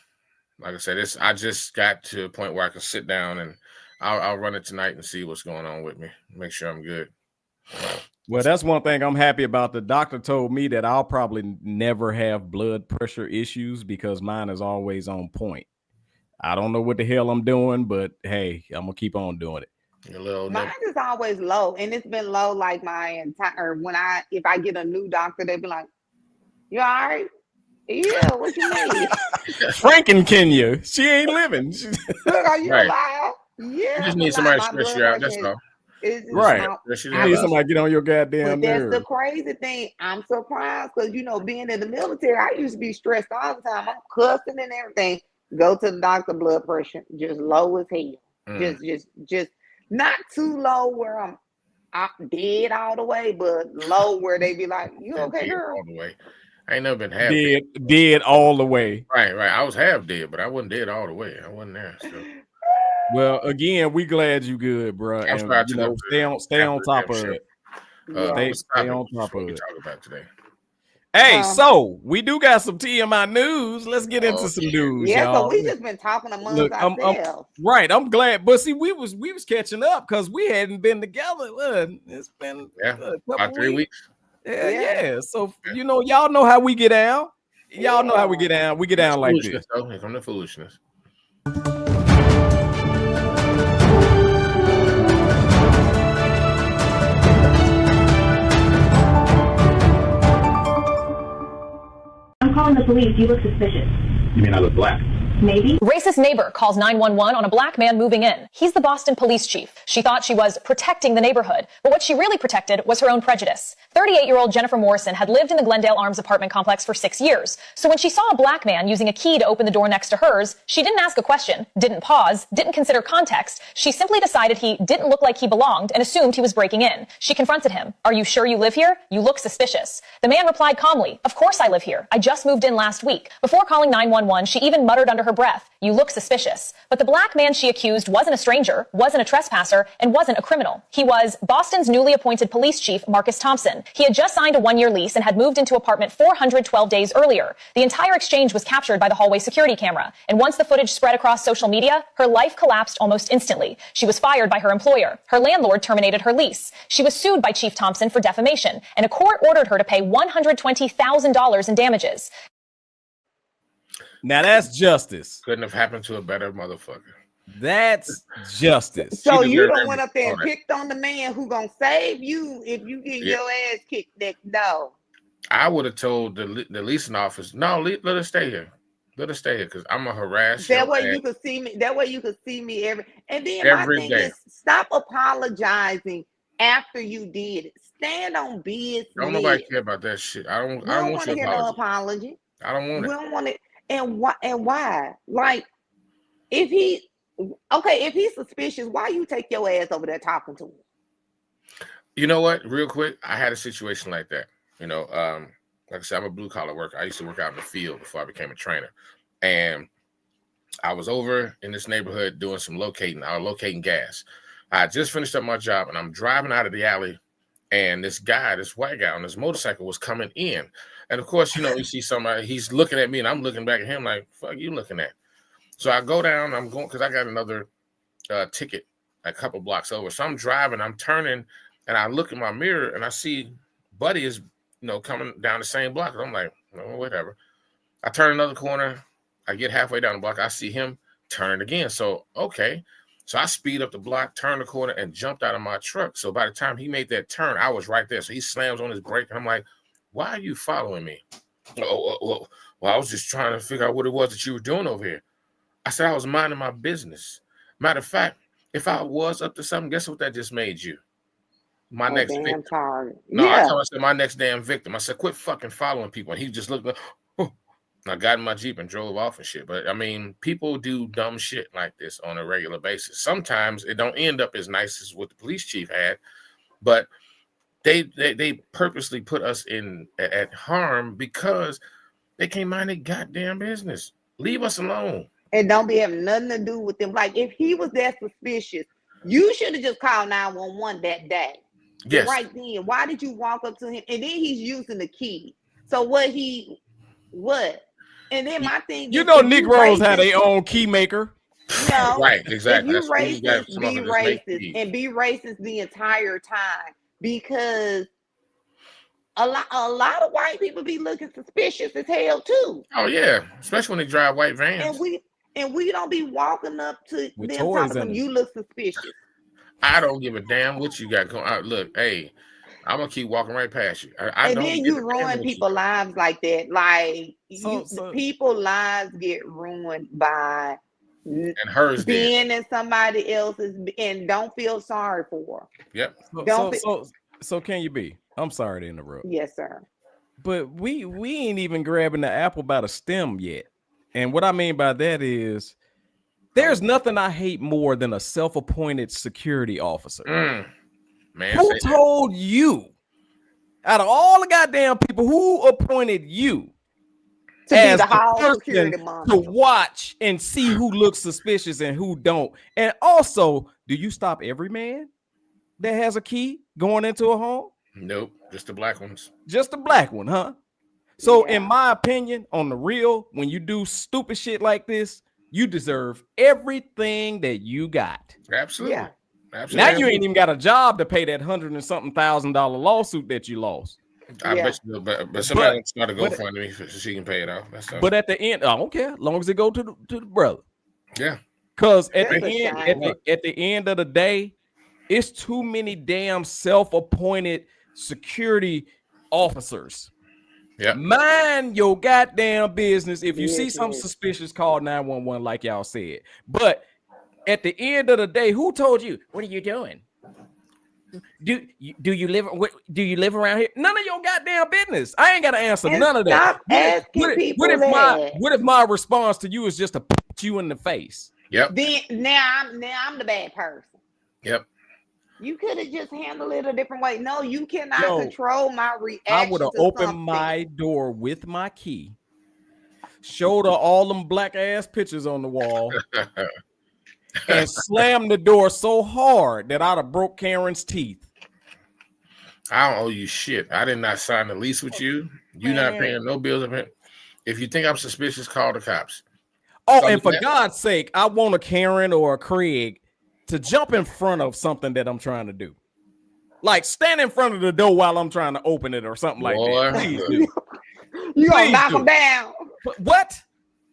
Like I said, I just got to a point where I can sit down and I'll run it tonight and see what's going on with me. Make sure I'm good. Well, that's one thing I'm happy about. The doctor told me that I'll probably never have blood pressure issues because mine is always on point. I don't know what the hell I'm doing, but hey, I'm gonna keep on doing it. Mine is always low, and it's been low like my entire. If I get a new doctor, they be like, "You all right? Yeah, what you mean?" Franken Kenya, she ain't living. Look, are you right. alive? Yeah, you just need somebody to stress you out. That's all. Right. You need somebody get on your goddamn nerve. That's the crazy thing. I'm surprised because being in the military, I used to be stressed all the time. I'm cussing and everything. Go to the doctor, blood pressure just low as hell. Just not too low where I'm dead all the way, but low where they be like, "You okay, girl?" All the way. I ain't never been half dead all the way. Right. I was half dead, but I wasn't dead all the way. I wasn't there. So. Well, again, we glad you good, bro. And stay on top of it. Stay on top of it. Talk about today. Hey, so we do got some TMI news. Let's get into some news. Yeah, y'all. so we just been talking amongst ourselves. Right. I'm glad, but see, we was catching up because we hadn't been together. It's been about 3 weeks. Yeah. So y'all know how we get down. Y'all know how we get down. We get down like this. Here come the foolishness. I'm calling the police. You look suspicious. You mean I look black? Maybe. Racist neighbor calls 911 on a black man moving in. He's the Boston police chief. She thought she was protecting the neighborhood, but what she really protected was her own prejudice. 38-year-old Jennifer Morrison had lived in the Glendale Arms apartment complex for 6 years. So when she saw a black man using a key to open the door next to hers, she didn't ask a question, didn't pause, didn't consider context. She simply decided he didn't look like he belonged and assumed he was breaking in. She confronted him. "Are you sure you live here? You look suspicious." The man replied calmly, "Of course I live here. I just moved in last week." Before calling 911, she even muttered under her breath, "You look suspicious." But the black man she accused wasn't a stranger, wasn't a trespasser, and wasn't a criminal. He was Boston's newly appointed police chief, Marcus Thompson. He had just signed a 1-year lease and had moved into apartment 412 days earlier. The entire exchange was captured by the hallway security camera. And once the footage spread across social media, her life collapsed almost instantly. She was fired by her employer. Her landlord terminated her lease. She was sued by Chief Thompson for defamation, and a court ordered her to pay $120,000 in damages. Now that's justice. Couldn't have happened to a better motherfucker. That's justice. So you don't went up there and picked on the man who gonna save you if you get your ass kicked next door. I would have told the leasing office, no, let her stay here. Let her stay here because I'm gonna harass you. That way you could see me. That way you could see me every my thing day. Is stop apologizing after you did it. Stand on business. Don't nobody care about that shit. I don't want to your hear no apology. I don't want it. We don't want it. And why? Like, if he Okay, if he's suspicious, why you take your ass over there talking to him? You know what? Real quick, I had a situation like that. Like I said, I'm a blue collar worker. I used to work out in the field before I became a trainer, and I was over in this neighborhood doing some locating. I was locating gas. I just finished up my job, and I'm driving out of the alley, and this white guy on his motorcycle was coming in. And of course, you see somebody, he's looking at me, and I'm looking back at him like, fuck you looking at? So I go down, I'm going, because I got another ticket a couple blocks over. So I'm driving, I'm turning, and I look in my mirror, and I see Buddy is, coming down the same block. And I'm like, oh, whatever. I turn another corner. I get halfway down the block. I see him turn again. So, okay. So I speed up the block, turn the corner, and jumped out of my truck. So by the time he made that turn, I was right there. So he slams on his brake, and I'm like, why are you following me? Well, I was just trying to figure out what it was that you were doing over here. I said I was minding my business. Matter of fact, if I was up to something, guess what that just made you? My next victim. Target. No, yeah. I said my next damn victim. I said, quit fucking following people. And he just looked like, oh. And I got in my Jeep and drove off and shit. But I mean, people do dumb shit like this on a regular basis. Sometimes it don't end up as nice as what the police chief had, but they purposely put us at harm because they can't mind their goddamn business. Leave us alone. And don't be having nothing to do with them. Like, if he was that suspicious, you should have just called 911 that day. Yes. Right then. Why did you walk up to him? And then he's using the key. So what? And then my thing is, Negroes have their own key maker. No. Right, exactly. If you racist, be racist. And be racist the entire time. Because a lot of white people be looking suspicious as hell too. Oh yeah. Especially when they drive white vans. And we don't be walking up to with them talking to them, you look suspicious. I don't give a damn what you got going on. Look, hey, I'm gonna keep walking right past you. And then you ruin people's lives like that. Like, people's lives get ruined by and hers being in somebody else's, and don't feel sorry for. Yep. So can you be? I'm sorry to interrupt. Yes, sir. But we ain't even grabbing the apple by the stem yet. And what I mean by that is, there's nothing I hate more than a self-appointed security officer. Man, who told you, out of all the goddamn people, who appointed you to as be the person security to watch and see who looks suspicious and who don't? And also, do you stop every man that has a key going into a home? Nope, just the black ones. Just the black one, huh? So in my opinion, on the real, when you do stupid shit like this, you deserve everything that you got. Absolutely. Yeah. Absolutely. Now you ain't even got a job to pay that $100 and something thousand lawsuit that you lost. I bet you, but somebody wants to start a GoFundMe so she can pay it off. But at the end, I don't care, as long as it go to the brother. Yeah. Because at the end of the day, it's too many damn self-appointed security officers. Yeah. Mind your goddamn business. If you see something suspicious, call 911, like y'all said. But at the end of the day, who told you? What are you doing? Do you live around here? None of your goddamn business. I ain't got to answer none of that. What if my response to you is just to put you in the face? Yep. Then now I'm the bad person. Yep. You could have just handled it a different way. No, you cannot control my reaction. I would have opened my door with my key, showed her all them black ass pictures on the wall, and slammed the door so hard that I'd have broke Karen's teeth. I don't owe you shit. I did not sign the lease with you. You not paying no bills of it. If you think I'm suspicious, call the cops. Oh, and for God's sake, I want a Karen or a Craig to jump in front of something that I'm trying to do. Like stand in front of the door while I'm trying to open it or something like that. Please do. You gonna knock them down. What?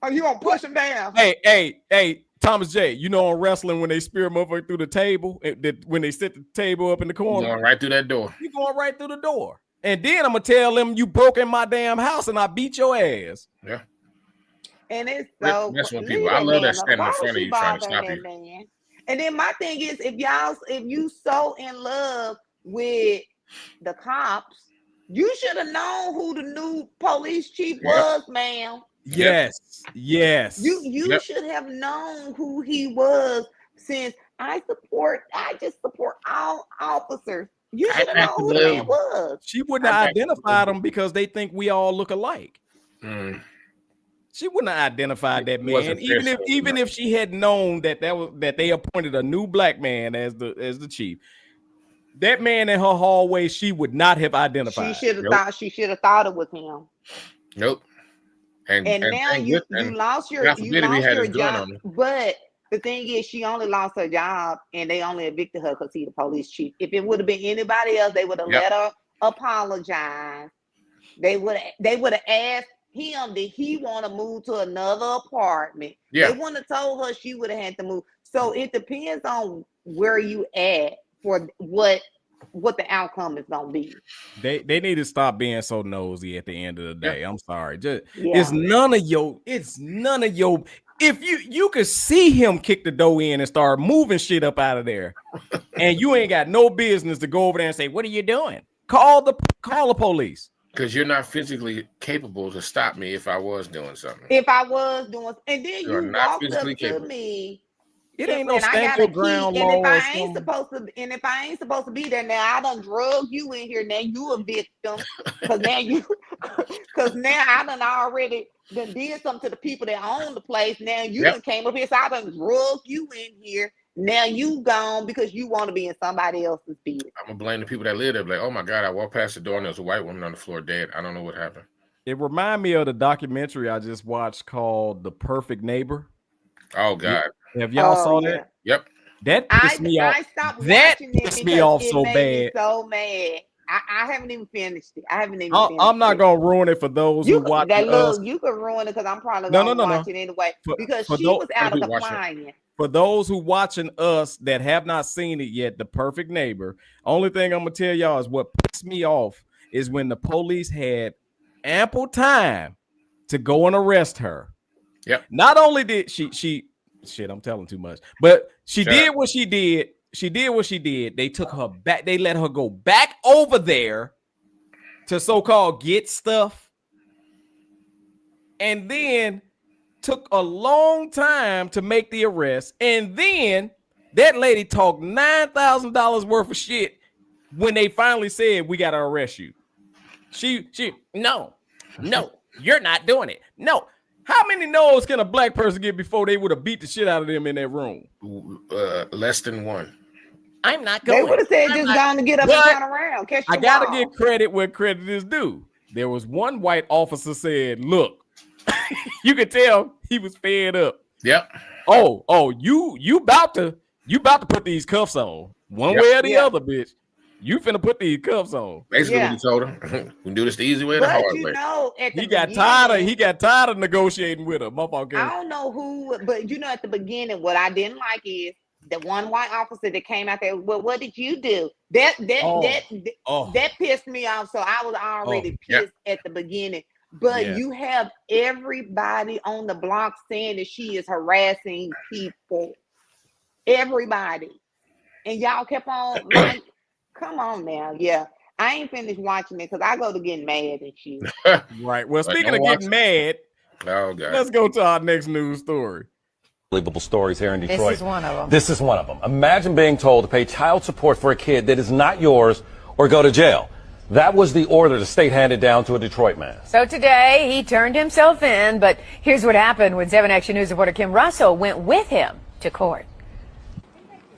Or you gonna push them down? Hey, Thomas J, you know on wrestling when they spear motherfucker through the table, when they set the table up in the corner. You're going right through that door. You're going right through the door. And then I'm gonna tell them you broke in my damn house and I beat your ass. Yeah. And it's so that's what people. I love that standing in front of you trying to stop you. Man. And then my thing is, if you so in love with the cops, you should have known who the new police chief was, ma'am. Yes. You should have known who he was, since I just support all officers. You should have known who the man was. She wouldn't have identified him because they think we all look alike. She wouldn't have identified that man, even if she had known that they appointed a new black man as the chief. That man in her hallway, she would not have identified. She should have thought it was him. Nope. And now you lost your job. But the thing is, she only lost her job, and they only evicted her because he's the police chief. If it would have been anybody else, they would have let her apologize. They would have asked him, did he want to move to another apartment? They wouldn't have told her she would have had to move. So it depends on where you at for what the outcome is gonna be. They need to stop being so nosy at the end of the day. I'm sorry. It's none of your. If you could see him kick the door in and start moving shit up out of there, and you ain't got no business to go over there and say, "What are you doing?" Call the police. Because you're not physically capable to stop me if I was doing something. And then you walked up to me. It ain't no stand your ground law. And if I ain't supposed to be there, now I done drug you in here. Now you a victim because now I done already did something to the people that own the place. Now you done came up here, so I done drug you in here. Now you gone because you want to be in somebody else's bed. I'm gonna blame the people that live there. Like, oh my God, I walked past the door and there's a white woman on the floor dead. I don't know what happened. It reminded me of the documentary I just watched called The Perfect Neighbor. Oh God. Have y'all saw that? Yep. That pissed me off. I stopped that watching it pissed me off so made bad. Me so mad. I haven't even finished it. I'm not gonna ruin it for those who watch us. You can ruin it because I'm probably gonna watch it anyway. Because she was out of compliance. For those who watching us that have not seen it yet, The Perfect Neighbor. Only thing I'm gonna tell y'all is what pissed me off is when the police had ample time to go and arrest her. Yep. Not only did she I'm telling too much, but she did what she did. She did what she did. They took her back. They let her go back over there to so-called get stuff. And then took a long time to make the arrest. And then that lady talked $9,000 worth of shit when they finally said, we got to arrest you. No, you're not doing it. No. How many no's can a black person get before they would have beat the shit out of them in that room? Less than one. I'm not going. They would have said just going to get up and turn around. I got to give credit where credit is due. There was one white officer said, look, you could tell he was fed up. Yep. Oh, you about to put these cuffs on one way or the other, bitch. You finna put these cuffs on. Basically, what he told him, we do this the easy way or the hard way. He got tired of negotiating with her. Motherfucker. I don't know who, but at the beginning, what I didn't like is the one white officer that came out there. Well, what did you do? That pissed me off. So I was already pissed at the beginning. But you have everybody on the block saying that she is harassing people. Everybody. And y'all kept on like, come on now. Yeah. I ain't finished watching it because I go to getting mad at you. Right. Well, speaking of getting mad, let's go to our next news story. Unbelievable stories here in Detroit. This is one of them. This is one of them. Imagine being told to pay child support for a kid that is not yours or go to jail. That was the order the state handed down to a Detroit man. So today, he turned himself in, but here's what happened when 7 Action News reporter Kim Russell went with him to court.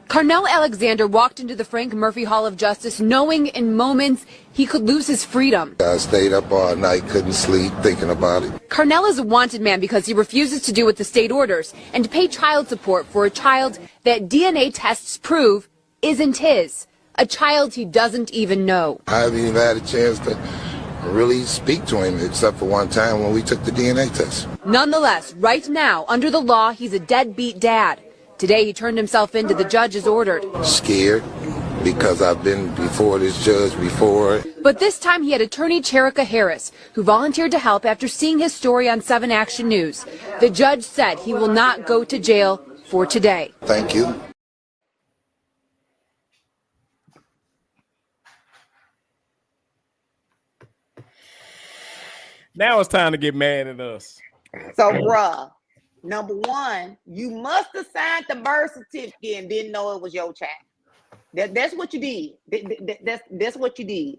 Carnell Alexander walked into the Frank Murphy Hall of Justice knowing in moments he could lose his freedom. I stayed up all night, couldn't sleep, thinking about it. Carnell is a wanted man because he refuses to do what the state orders and to pay child support for a child that DNA tests prove isn't his. A child he doesn't even know. I haven't even had a chance to really speak to him except for one time when we took the DNA test. Nonetheless, right now, under the law, he's a deadbeat dad. Today, he turned himself in to the judge as ordered. Scared because I've been before this judge before. But this time he had attorney Cherika Harris, who volunteered to help after seeing his story on 7 Action News. The judge said he will not go to jail for today. Thank you. Now it's time to get mad at us. So, bruh, number one, you must have signed the birth certificate and didn't know it was your child. That's what you did. That's what you did.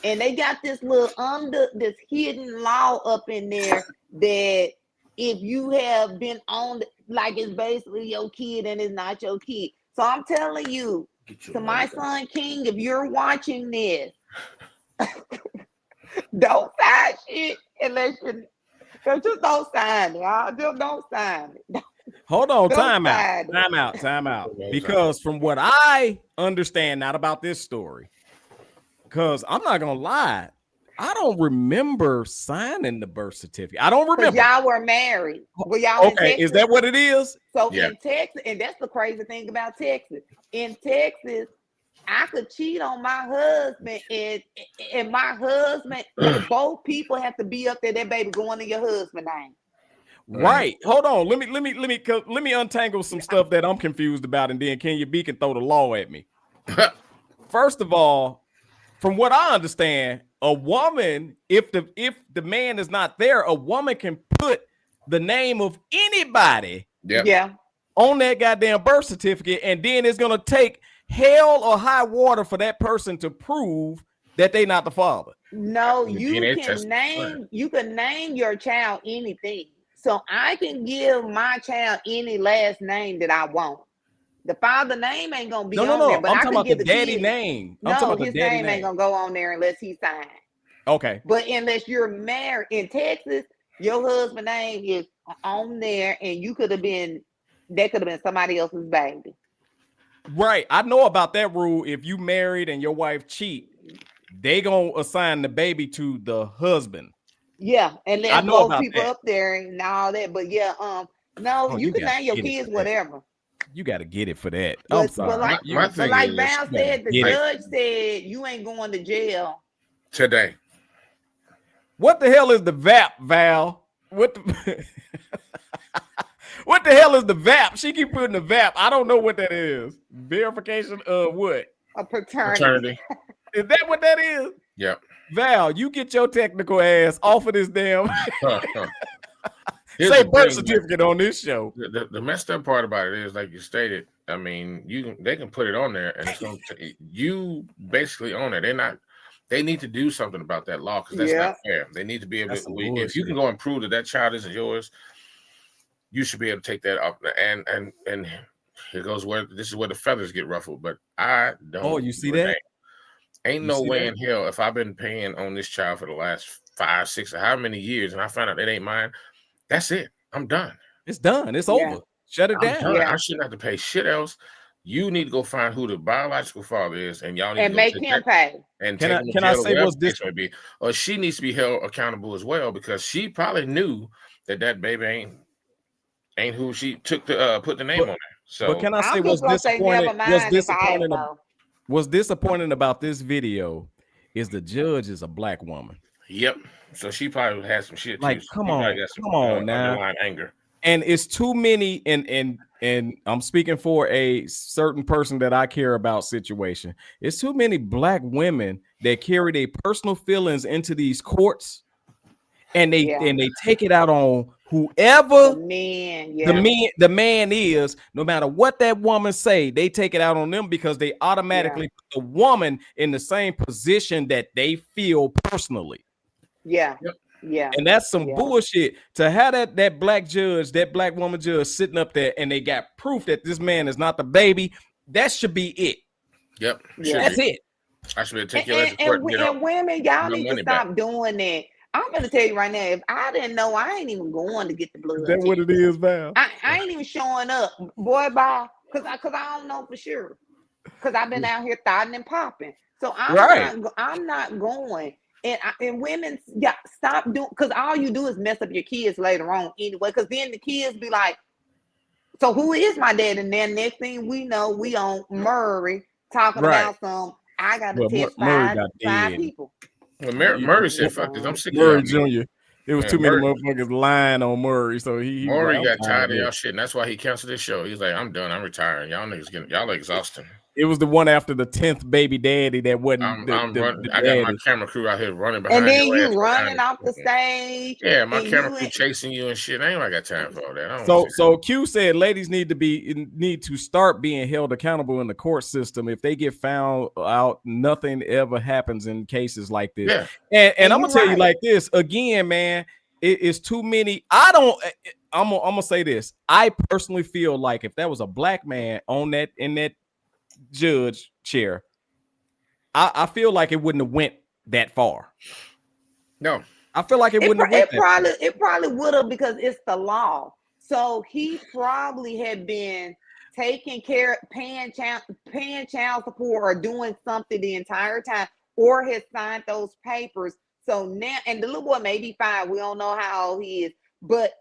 And they got this this hidden law up in there that if you have been on, like it's basically your kid and it's not your kid. So I'm telling you, to my son King, if you're watching this, don't sign shit unless you just don't sign it. Just don't sign it. Hold on, Don't time sign out. it. Because from what I understand, not about this story, because I'm not gonna lie, I don't remember signing the birth certificate. I don't remember. Y'all were married. Were y'all in Okay, Texas? is that what it is? So Yeah. in Texas, and that's the crazy thing about Texas. In Texas, I could cheat on my husband, and my husband, both people have to be up there. That baby going to your husband's name. Right. Hold on. Let me untangle some stuff that I'm confused about, and then Kenya B can throw the law at me. First of all, from what I understand, a woman, if the man is not there, a woman can put the name of anybody on that goddamn birth certificate, and then it's gonna take hell or high water for that person to prove that they not the father. No, you can name your child anything. So I can give my child any last name that I want. The father name ain't gonna be on there, but I'm I talking can about give the the daddy kid. name. No, his name ain't gonna go on there unless he signed. Okay. But unless you're married in Texas, your husband's name is on there, and that could have been somebody else's baby. Right. I know about that rule. If you married and your wife cheat, they gonna assign the baby to the husband. Yeah, and I let know both about people that. up there and all that. But yeah, no, you can gotta name your get it kids for that. whatever. You got to get it for that. But, I'm sorry. but like Val said, the get it. judge said you ain't going to jail today. What the hell is the VAP, Val? What the what the hell is the VAP? She keep putting the VAP. I don't know what that is. Verification of what? A paternity. Is that what that is? Yep. Val, you get your technical ass off of this damn Here's say the birth thing, certificate on this show. The messed up part about it is, like you stated, I mean, they can put it on there, and it's going to you basically own it. They need to do something about that law, because that's not fair. They need to be able to. If you can go and prove that child isn't yours, you should be able to take that off. And here goes where this is where the feathers get ruffled. But I don't. Oh, you see that? Ain't no way in hell if I've been paying on this child for the last 5, 6, or how many years, and I find out it ain't mine. That's it. I'm done. It's done. It's over. Shut it down. I shouldn't have to pay shit else. You need to go find who the biological father is, and y'all need to make him pay. And can I say what's this? May be. Or she needs to be held accountable as well, because she probably knew that baby ain't who she took to put the name on there. So, but can I say what's disappointing? What's disappointing about this video is the judge is a black woman. Yep. So she probably has some shit. Like, too. come on now. Underlying anger. And it's too many. And I'm speaking for a certain person that I care about situation. It's too many black women that carry their personal feelings into these courts, and they take it out on whoever the man is. No matter what that woman say, they take it out on them because they automatically put the woman in the same position that they feel personally. Yeah. Yeah. And that's some bullshit to have that black judge, that black woman judge sitting up there, and they got proof that this man is not the baby. That should be it. Yep. That's it. I should be able to take your ass to court and women, y'all need to stop doing that. I'm gonna tell you right now, if I didn't know, I ain't even going to get the blood. Is that what it is, Val? I ain't even showing up, boy, bye. Cause I don't know for sure. Cause I've been out here thotting and popping. So I'm not going. And women, stop doing, because all you do is mess up your kids later on anyway. Because then the kids be like, so who is my dad? And then next thing we know, we on Murray talking about some. I got to test five people. Well, Murray said, "Fuck this, I'm sick of Murray Jr." It was too many motherfuckers lying on Murray, so Murray got tired of y'all shit, and that's why he canceled this show. He's like, "I'm done. I'm retiring. Y'all niggas y'all exhausting." It was the one after the 10th baby daddy that wasn't I'm running. the I got my daddy. camera crew out here running behind And then your ass you running behind off the you. stage. Yeah, my and camera you crew ain't- chasing you and shit. I ain't got time for all that. I don't wanna see So Q said ladies need to start being held accountable in the court system. If they get found out, nothing ever happens in cases like this. Yeah. And I'm you gonna tell you right. like this again, man. It is too many. I'm gonna say this. I personally feel like if that was a black man on that in that judge chair, I feel like it wouldn't have went that far. No. I feel like it wouldn't have went that far. It probably would have because it's the law. So he probably had been taking care, paying child support or doing something the entire time, or has signed those papers. So now, and the little boy may be fine. We don't know how old he is, but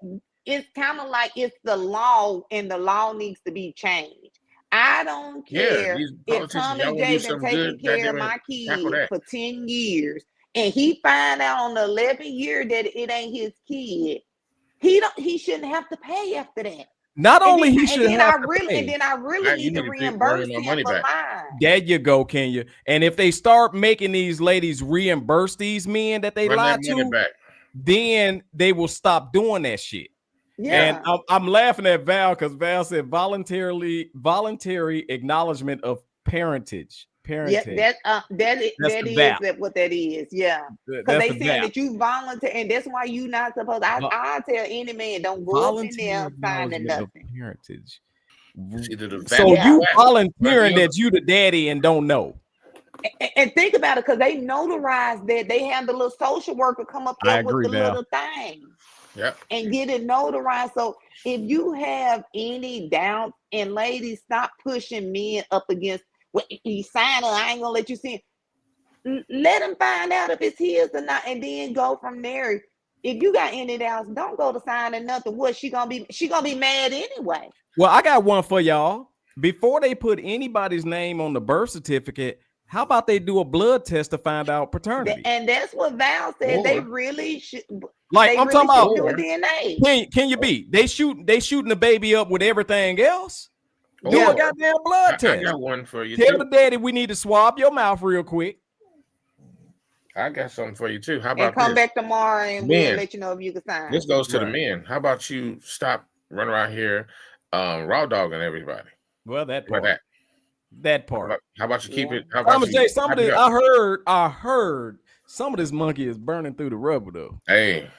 it's kind of like it's the law, and the law needs to be changed. I don't care these if politicians, Tom y'all and wanna do Jay been something taking good, care of goddamn my it, tackle kid that. for 10 years, and he find out on the 11th year that it ain't his kid. He shouldn't have to pay after that. Not And only then, he and should then have I to really pay. and then I really Now need you to need to run reimburse my him money for back. mine. There you go, Kenya. And if they start making these ladies reimburse these men that they Run lied that money to, back. then they will stop doing that shit. Yeah. And I'm laughing at Val because Val said voluntary acknowledgement of parentage. Yeah, that the is VAP. what that is. Yeah, because That's they the saying VAP. that you volunteer, and that's why you not supposed. I tell any man, don't go up in there Voluntary signing acknowledgement of nothing. parentage. It's either the So VAP or you VAP. volunteering that you the daddy and don't know. And think about it, because they notarize that. They have the little social worker come up I there with agree, the Val. little thing. Yep. And get it notarized. So if you have any doubt, and ladies, stop pushing men up against what he signed. I ain't gonna let you see him. Let him find out if it's his or not, and then go from there. If you got any doubts, don't go to signing nothing. What she gonna be mad anyway. Well, I got one for y'all. Before they put anybody's name on the birth certificate, how about they do a blood test to find out paternity? And that's what Val said. They really should. Like I'm talking about do a DNA. Can you be? They shooting the baby up with everything else. Do a goddamn blood test. I got one for you. Tell too. the daddy we need to swab your mouth real quick. I got something for you too. How about And come this? back tomorrow, and we'll let you know if you can sign. This goes to the men. How about you stop running around here, raw dogging everybody? Well, that How about part. That part. How about you keep it? How I'm about gonna you? say some of hype it this. up? I heard some of this monkey is burning through the rubber though. Hey,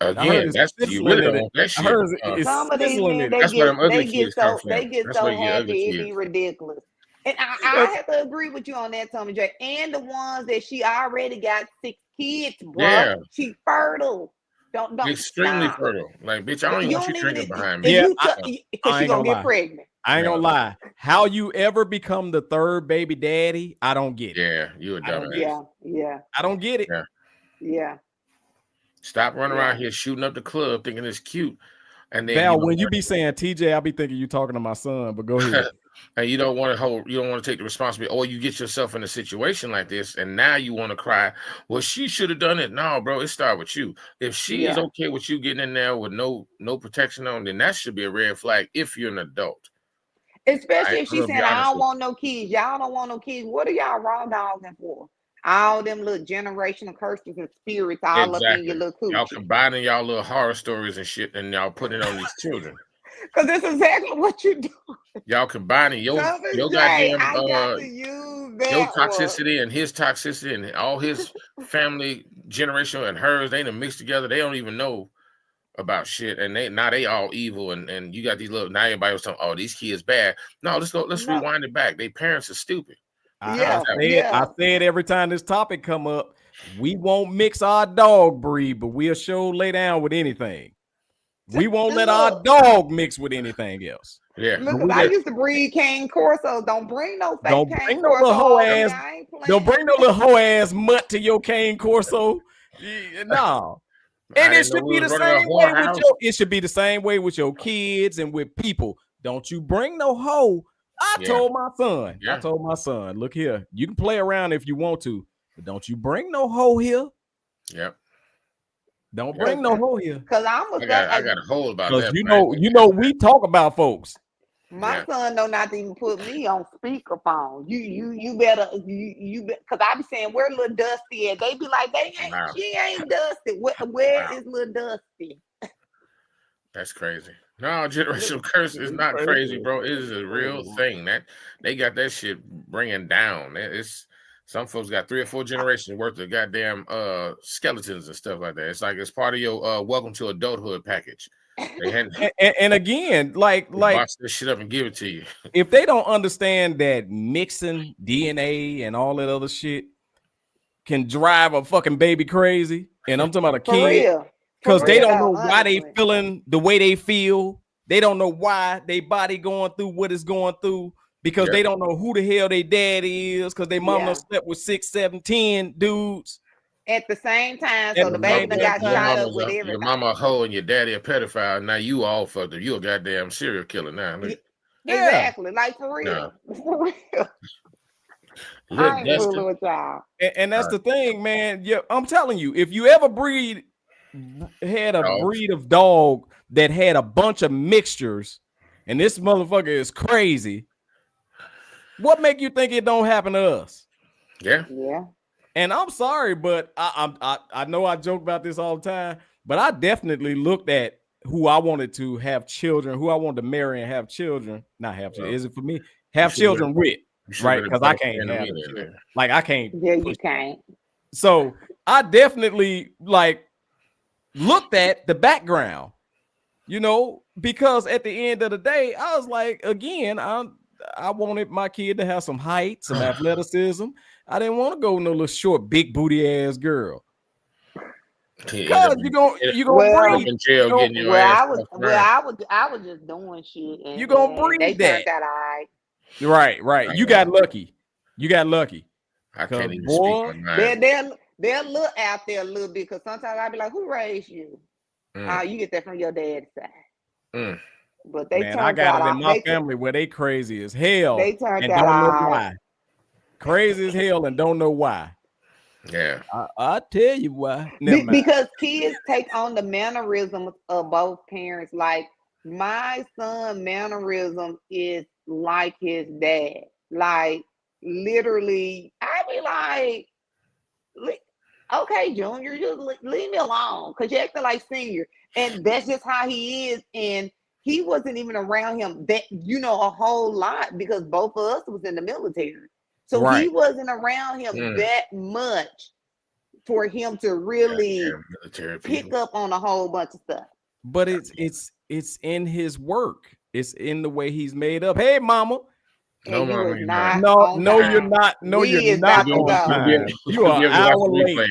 I heard again, it's that's you sizzling really in don't it. want that shit. I heard it's Some of these sizzling men, in they it. That's where them ugly get kids come so from. they get That's so where you ugly happy it kids. be ridiculous. And I have to agree with you on that, Tommy J. And the ones that she already got 6 kids, bro. Yeah. She fertile. Don't Extremely stop. fertile. Like, bitch, I don't even want you drinking behind me. Yeah, because she gonna get pregnant. I ain't gonna lie. How you ever become the third baby daddy? I don't get it. Yeah, you a dumbass. Yeah. I don't get it. Yeah. Stop running around here shooting up the club thinking it's cute. And then Val, when you be saying TJ, I'll be thinking you talking to my son, but go ahead. And you don't want to take the responsibility, or you get yourself in a situation like this, and now you want to cry. Well, she should have done it. No, bro, it started with you. If she is okay with you getting in there with no protection on, then that should be a red flag if you're an adult. Especially if she said, I don't want no kids. Y'all don't want no kids. What are y'all raw dogging for? All them little generational curses and spirits all up in your little coochie. Y'all combining y'all little horror stories and shit, and y'all putting it on these children. Because that's exactly what you do. Y'all combining your goddamn your toxicity and his toxicity and all his family generational and hers. They done mixed together. They don't even know about shit, and they all evil. And you got these little, now everybody was talking, oh, these kids bad. No, let's rewind it back. They parents are stupid. I said every time this topic come up, we won't mix our dog breed, but we'll sure lay down with anything. We won't let our dog mix with anything else. Yeah. Look, I used to breed cane corso. Don't bring no fake don't cane bring no corso. little hoe ass. Don't bring no little hoe ass mutt to your cane corso. No. And it should be the same way with it should be the same way with your kids and with people. Don't you bring no hoe. I told my son, look here, you can play around if you want to, but don't you bring no hoe here. Yep. Don't bring no hoe here. Because I got a hole about that. You know, we talk about folks. My son know not to even put me on speakerphone. You better because I be saying where little Dusty at. They be like she ain't Dusty. Where is little Dusty? That's crazy. No, generational curse is not crazy, bro. It is a real thing. That they got that shit bringing down. It's some folks got 3 or 4 generations worth of goddamn skeletons and stuff like that. It's like it's part of your welcome to adulthood package. And again, like box this shit up and give it to you. If they don't understand that mixing DNA and all that other shit can drive a fucking baby crazy, and I'm talking about a kid, because they don't know why they feeling the way they feel. They don't know why they body going through what it's going through, because they don't know who the hell their dad is, because they mom done slept with 6, 7, 10 dudes at the same time. So the baby done got shot up with everything. Your mama a hoe and your daddy a pedophile. Now you all fucked up. You a goddamn serial killer now. Exactly, like for real. For real. I ain't fooling with y'all. And that's the thing, man. Yeah, I'm telling you, if you ever had a breed of dog that had a bunch of mixtures, and this motherfucker is crazy, what make you think it don't happen to us? Yeah. And I'm sorry, but I know I joke about this all the time, but I definitely looked at who I wanted to have children, who I wanted to marry and have children. Not have children. Is it for me? Have children with, right? Because I can't have children. Like I can't. Yeah, you can't. So I definitely looked at the background, because at the end of the day, I was like, again, I wanted my kid to have some height, some athleticism. I didn't want to go with no little short, big booty ass girl. Because you gonna breed in jail getting your I was just doing shit. And you gonna breed they that. Turned out Right. You got lucky. I can't even speak on that. They'll look out there a little bit, because sometimes I'll be like, who raised you? You get that from your dad's side. But they I got it in my family where they crazy as hell. They turned and out don't know why. Crazy as hell and don't know why. Yeah. I'll tell you why. Because kids take on the mannerisms of both parents. Like my son mannerism is like his dad. Like literally, I be like, okay, Junior, just leave me alone, because you're acting like Senior. And that's just how he is. And he wasn't even around him that, a whole lot, because both of us was in the military. So he wasn't around him that much for him to really pick up on a whole bunch of stuff. But it's in his work. It's in the way he's made up. Hey, mama. No, mama, you're not. No, you're not. No, you're not. You are an hour late.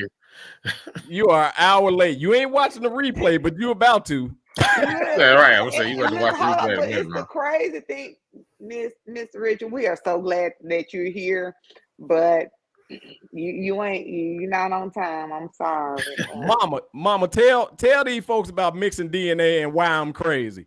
You are an hour late. You ain't watching the replay, but you about to. Yeah, right. I would say you got to watch the replay. It's the crazy thing, Mr. Richard. We are so glad that you're here, but you're not on time. I'm sorry. Mama, tell these folks about mixing DNA and why I'm crazy.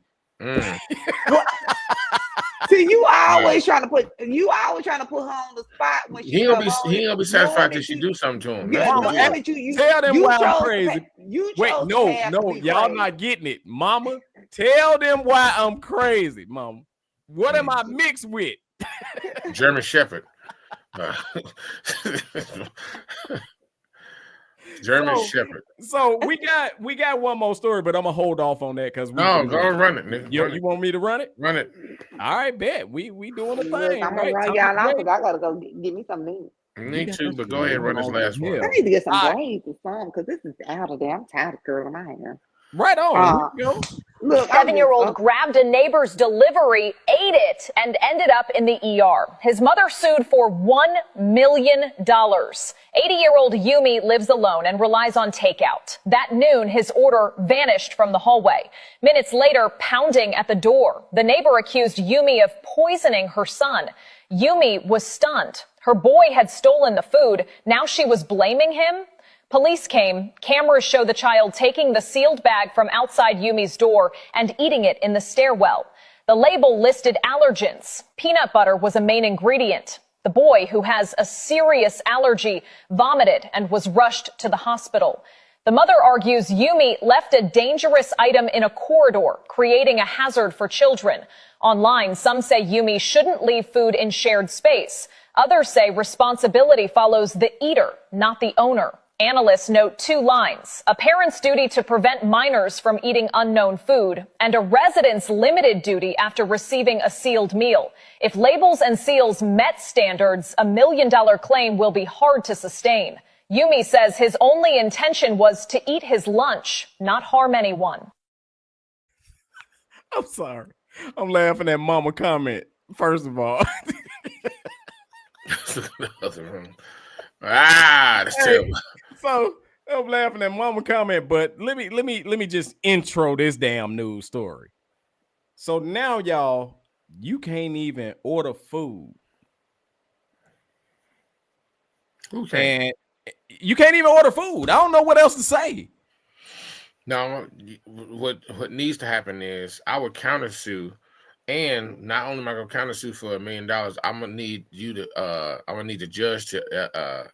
See, you always trying to put her on the spot when he gonna be satisfied that she do something to him. Mama, tell them why I'm crazy. Wait, no, y'all not getting it. Mama, tell them why I'm crazy, Mama. What am I mixed with? German Shepherd. German Shepherd. So we got one more story, but I'm gonna hold off on that because go run it, nigga. You want me to run it? Run it. All right, bet. We doing a thing. I'm gonna run y'all out because I gotta go get me some meat. Me too, but go ahead and run this last one. I need to get some braids or something, because this is out of there. I'm tired of curling my hair. Right on. Look, 7-year-old grabbed a neighbor's delivery, ate it, and ended up in the ER. His mother sued for $1 million. 80-year-old Yumi lives alone and relies on takeout. That noon, his order vanished from the hallway. Minutes later, pounding at the door. The neighbor accused Yumi of poisoning her son. Yumi was stunned. Her boy had stolen the food. Now she was blaming him. Police came. Cameras show the child taking the sealed bag from outside Yumi's door and eating it in the stairwell. The label listed allergens. Peanut butter was a main ingredient. The boy, who has a serious allergy, vomited and was rushed to the hospital. The mother argues Yumi left a dangerous item in a corridor, creating a hazard for children. Online, some say Yumi shouldn't leave food in shared space. Others say responsibility follows the eater, not the owner. Analysts note 2 lines: a parent's duty to prevent minors from eating unknown food, and a resident's limited duty after receiving a sealed meal. If labels and seals met standards, a $1 million claim will be hard to sustain. Yumi says his only intention was to eat his lunch, not harm anyone. I'm sorry. I'm laughing at mama comment, first of all. That's terrible. So I'm laughing at mama comment, but let me just intro this damn news story. So now, y'all, you can't even order food. Okay. And you can't even order food. I don't know what else to say. No, what needs to happen is I would countersue, and not only am I gonna countersue for $1 million, I'm gonna need you to I'm gonna need the judge to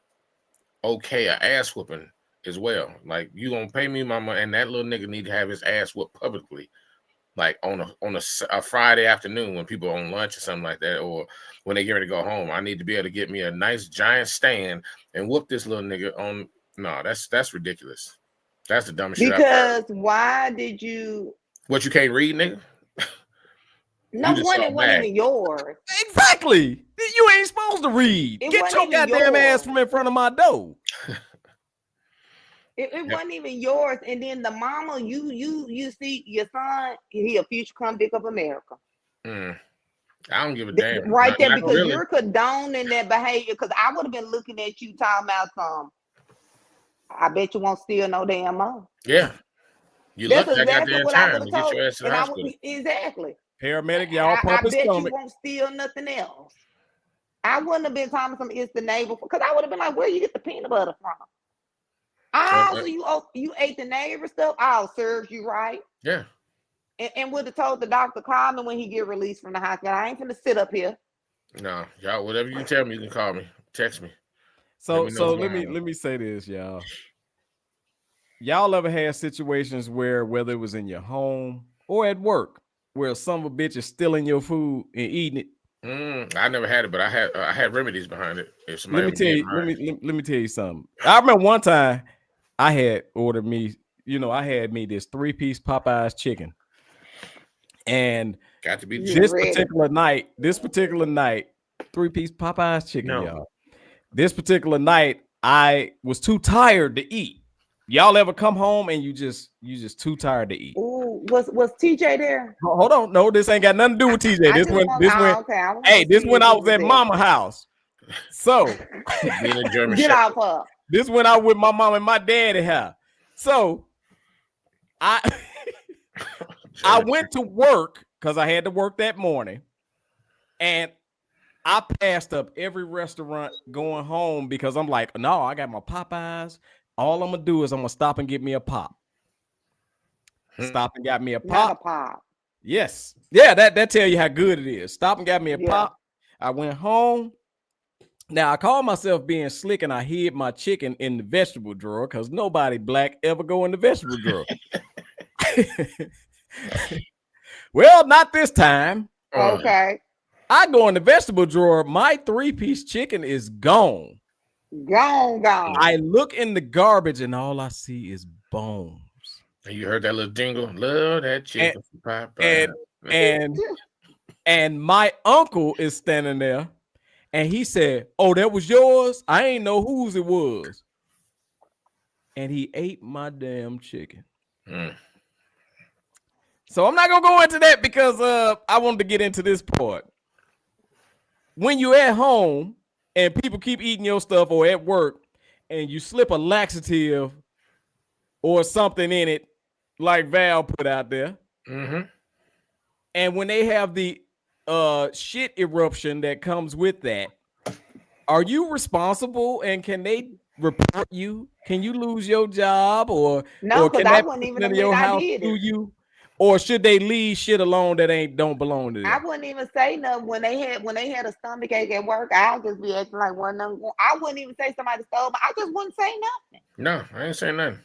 okay an ass whooping as well. Like, you gonna pay me my money, and that little nigga need to have his ass whooped publicly, like on a Friday afternoon when people are on lunch or something like that, or when they get ready to go home. I need to be able to get me a nice giant stand and whoop this little nigga on. No, that's ridiculous. That's the dumbest shit I've heard. Because why did you? What, you can't read, nigga? No one, it wasn't even yours. Exactly. You ain't supposed to read. Get your goddamn ass from in front of my door. It wasn't even yours. And then the mama, you see your son, he a future convict of America. I don't give a damn. Right there, because you're condoning that behavior. Because I would have been looking at you talking about some. I bet you won't steal no damn more. Yeah. You That's look exactly what I would have get told. your ass to the hospital. Exactly. Paramedic, y'all I bet you won't steal nothing else. I wouldn't have been talking some it's the neighbor, because I would have been like, where you get the peanut butter from? Oh, so you ate the neighbor stuff? Oh, serves you right. Yeah. And would have told the doctor, call me when he get released from the hospital. I ain't gonna sit up here. No, y'all, whatever you tell me, you can call me, text me. So let me say this, y'all. Y'all ever had situations where, whether it was in your home or at work, where some of a bitch is stealing your food and eating it? I never had it, but I had remedies behind it. If somebody let me tell you something. I remember one time I had ordered me, I had me this 3-piece Popeyes chicken. And got to be this particular night, 3-piece Popeyes chicken, y'all. This particular night, I was too tired to eat. Y'all ever come home and you just too tired to eat? Ooh, was TJ there? Hold on, no, this ain't got nothing to do with TJ. This when I was at mama house. So get off her. This when I was with my mom and my daddy house. So I went to work because I had to work that morning, and I passed up every restaurant going home because I'm like, no, I got my Popeyes. All I'm gonna do is I'm gonna stop and get me a pop. Stop and got me a pop. Not a pop. Yes. Yeah, that tell you how good it is. Stop and got me a pop. I went home. Now I call myself being slick, and I hid my chicken in the vegetable drawer because nobody black ever go in the vegetable drawer. Well, not this time. Okay. I go in the vegetable drawer. My 3-piece chicken is gone. Gone. I look in the garbage and all I see is bones. You heard that little jingle? Love that chicken. And my uncle is standing there, and he said, "Oh, that was yours? I ain't know whose it was." And he ate my damn chicken. So I'm not gonna go into that because I wanted to get into this part. When you at home and people keep eating your stuff, or at work, and you slip a laxative or something in it, like Val put out there, and when they have the shit eruption that comes with that, are you responsible, and can they report you? Can you lose your job, or can that wouldn't even in your house sue you? Or should they leave shit alone that don't belong to them? I wouldn't even say nothing when they had a stomach ache at work. I'll just be acting like one of them. I wouldn't even say somebody stole, but I just wouldn't say nothing. No, I ain't saying nothing.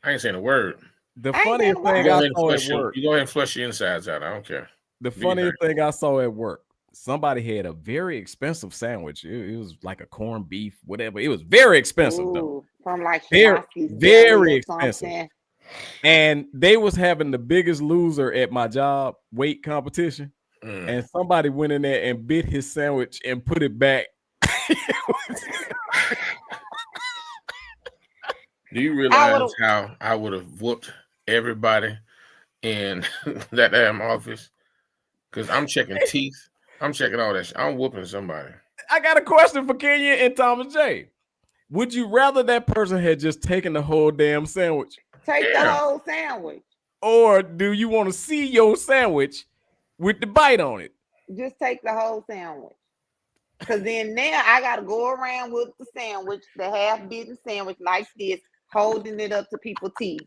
I ain't saying a word. The I ain't funniest saying a thing word. I saw at You work. go ahead and flush your insides out. I don't care. The Do your funniest thing. thing I saw at work. Somebody had a very expensive sandwich. It was like a corned beef, whatever. It was very expensive though. Ooh, from like Very, Shalaski's Deli very or expensive. something. And they was having the biggest loser at my job weight competition. And somebody went in there and bit his sandwich and put it back. Do you realize how I would have whooped everybody in that damn office? Because I'm checking teeth. I'm checking all that shit. I'm whooping somebody. I got a question for Kenya and Thomas J. Would you rather that person had just taken the whole damn sandwich? Take the whole sandwich. Or do you want to see your sandwich with the bite on it? Just take the whole sandwich. Because then now I got to go around with the sandwich, the half-bitten sandwich like this, holding it up to people's teeth.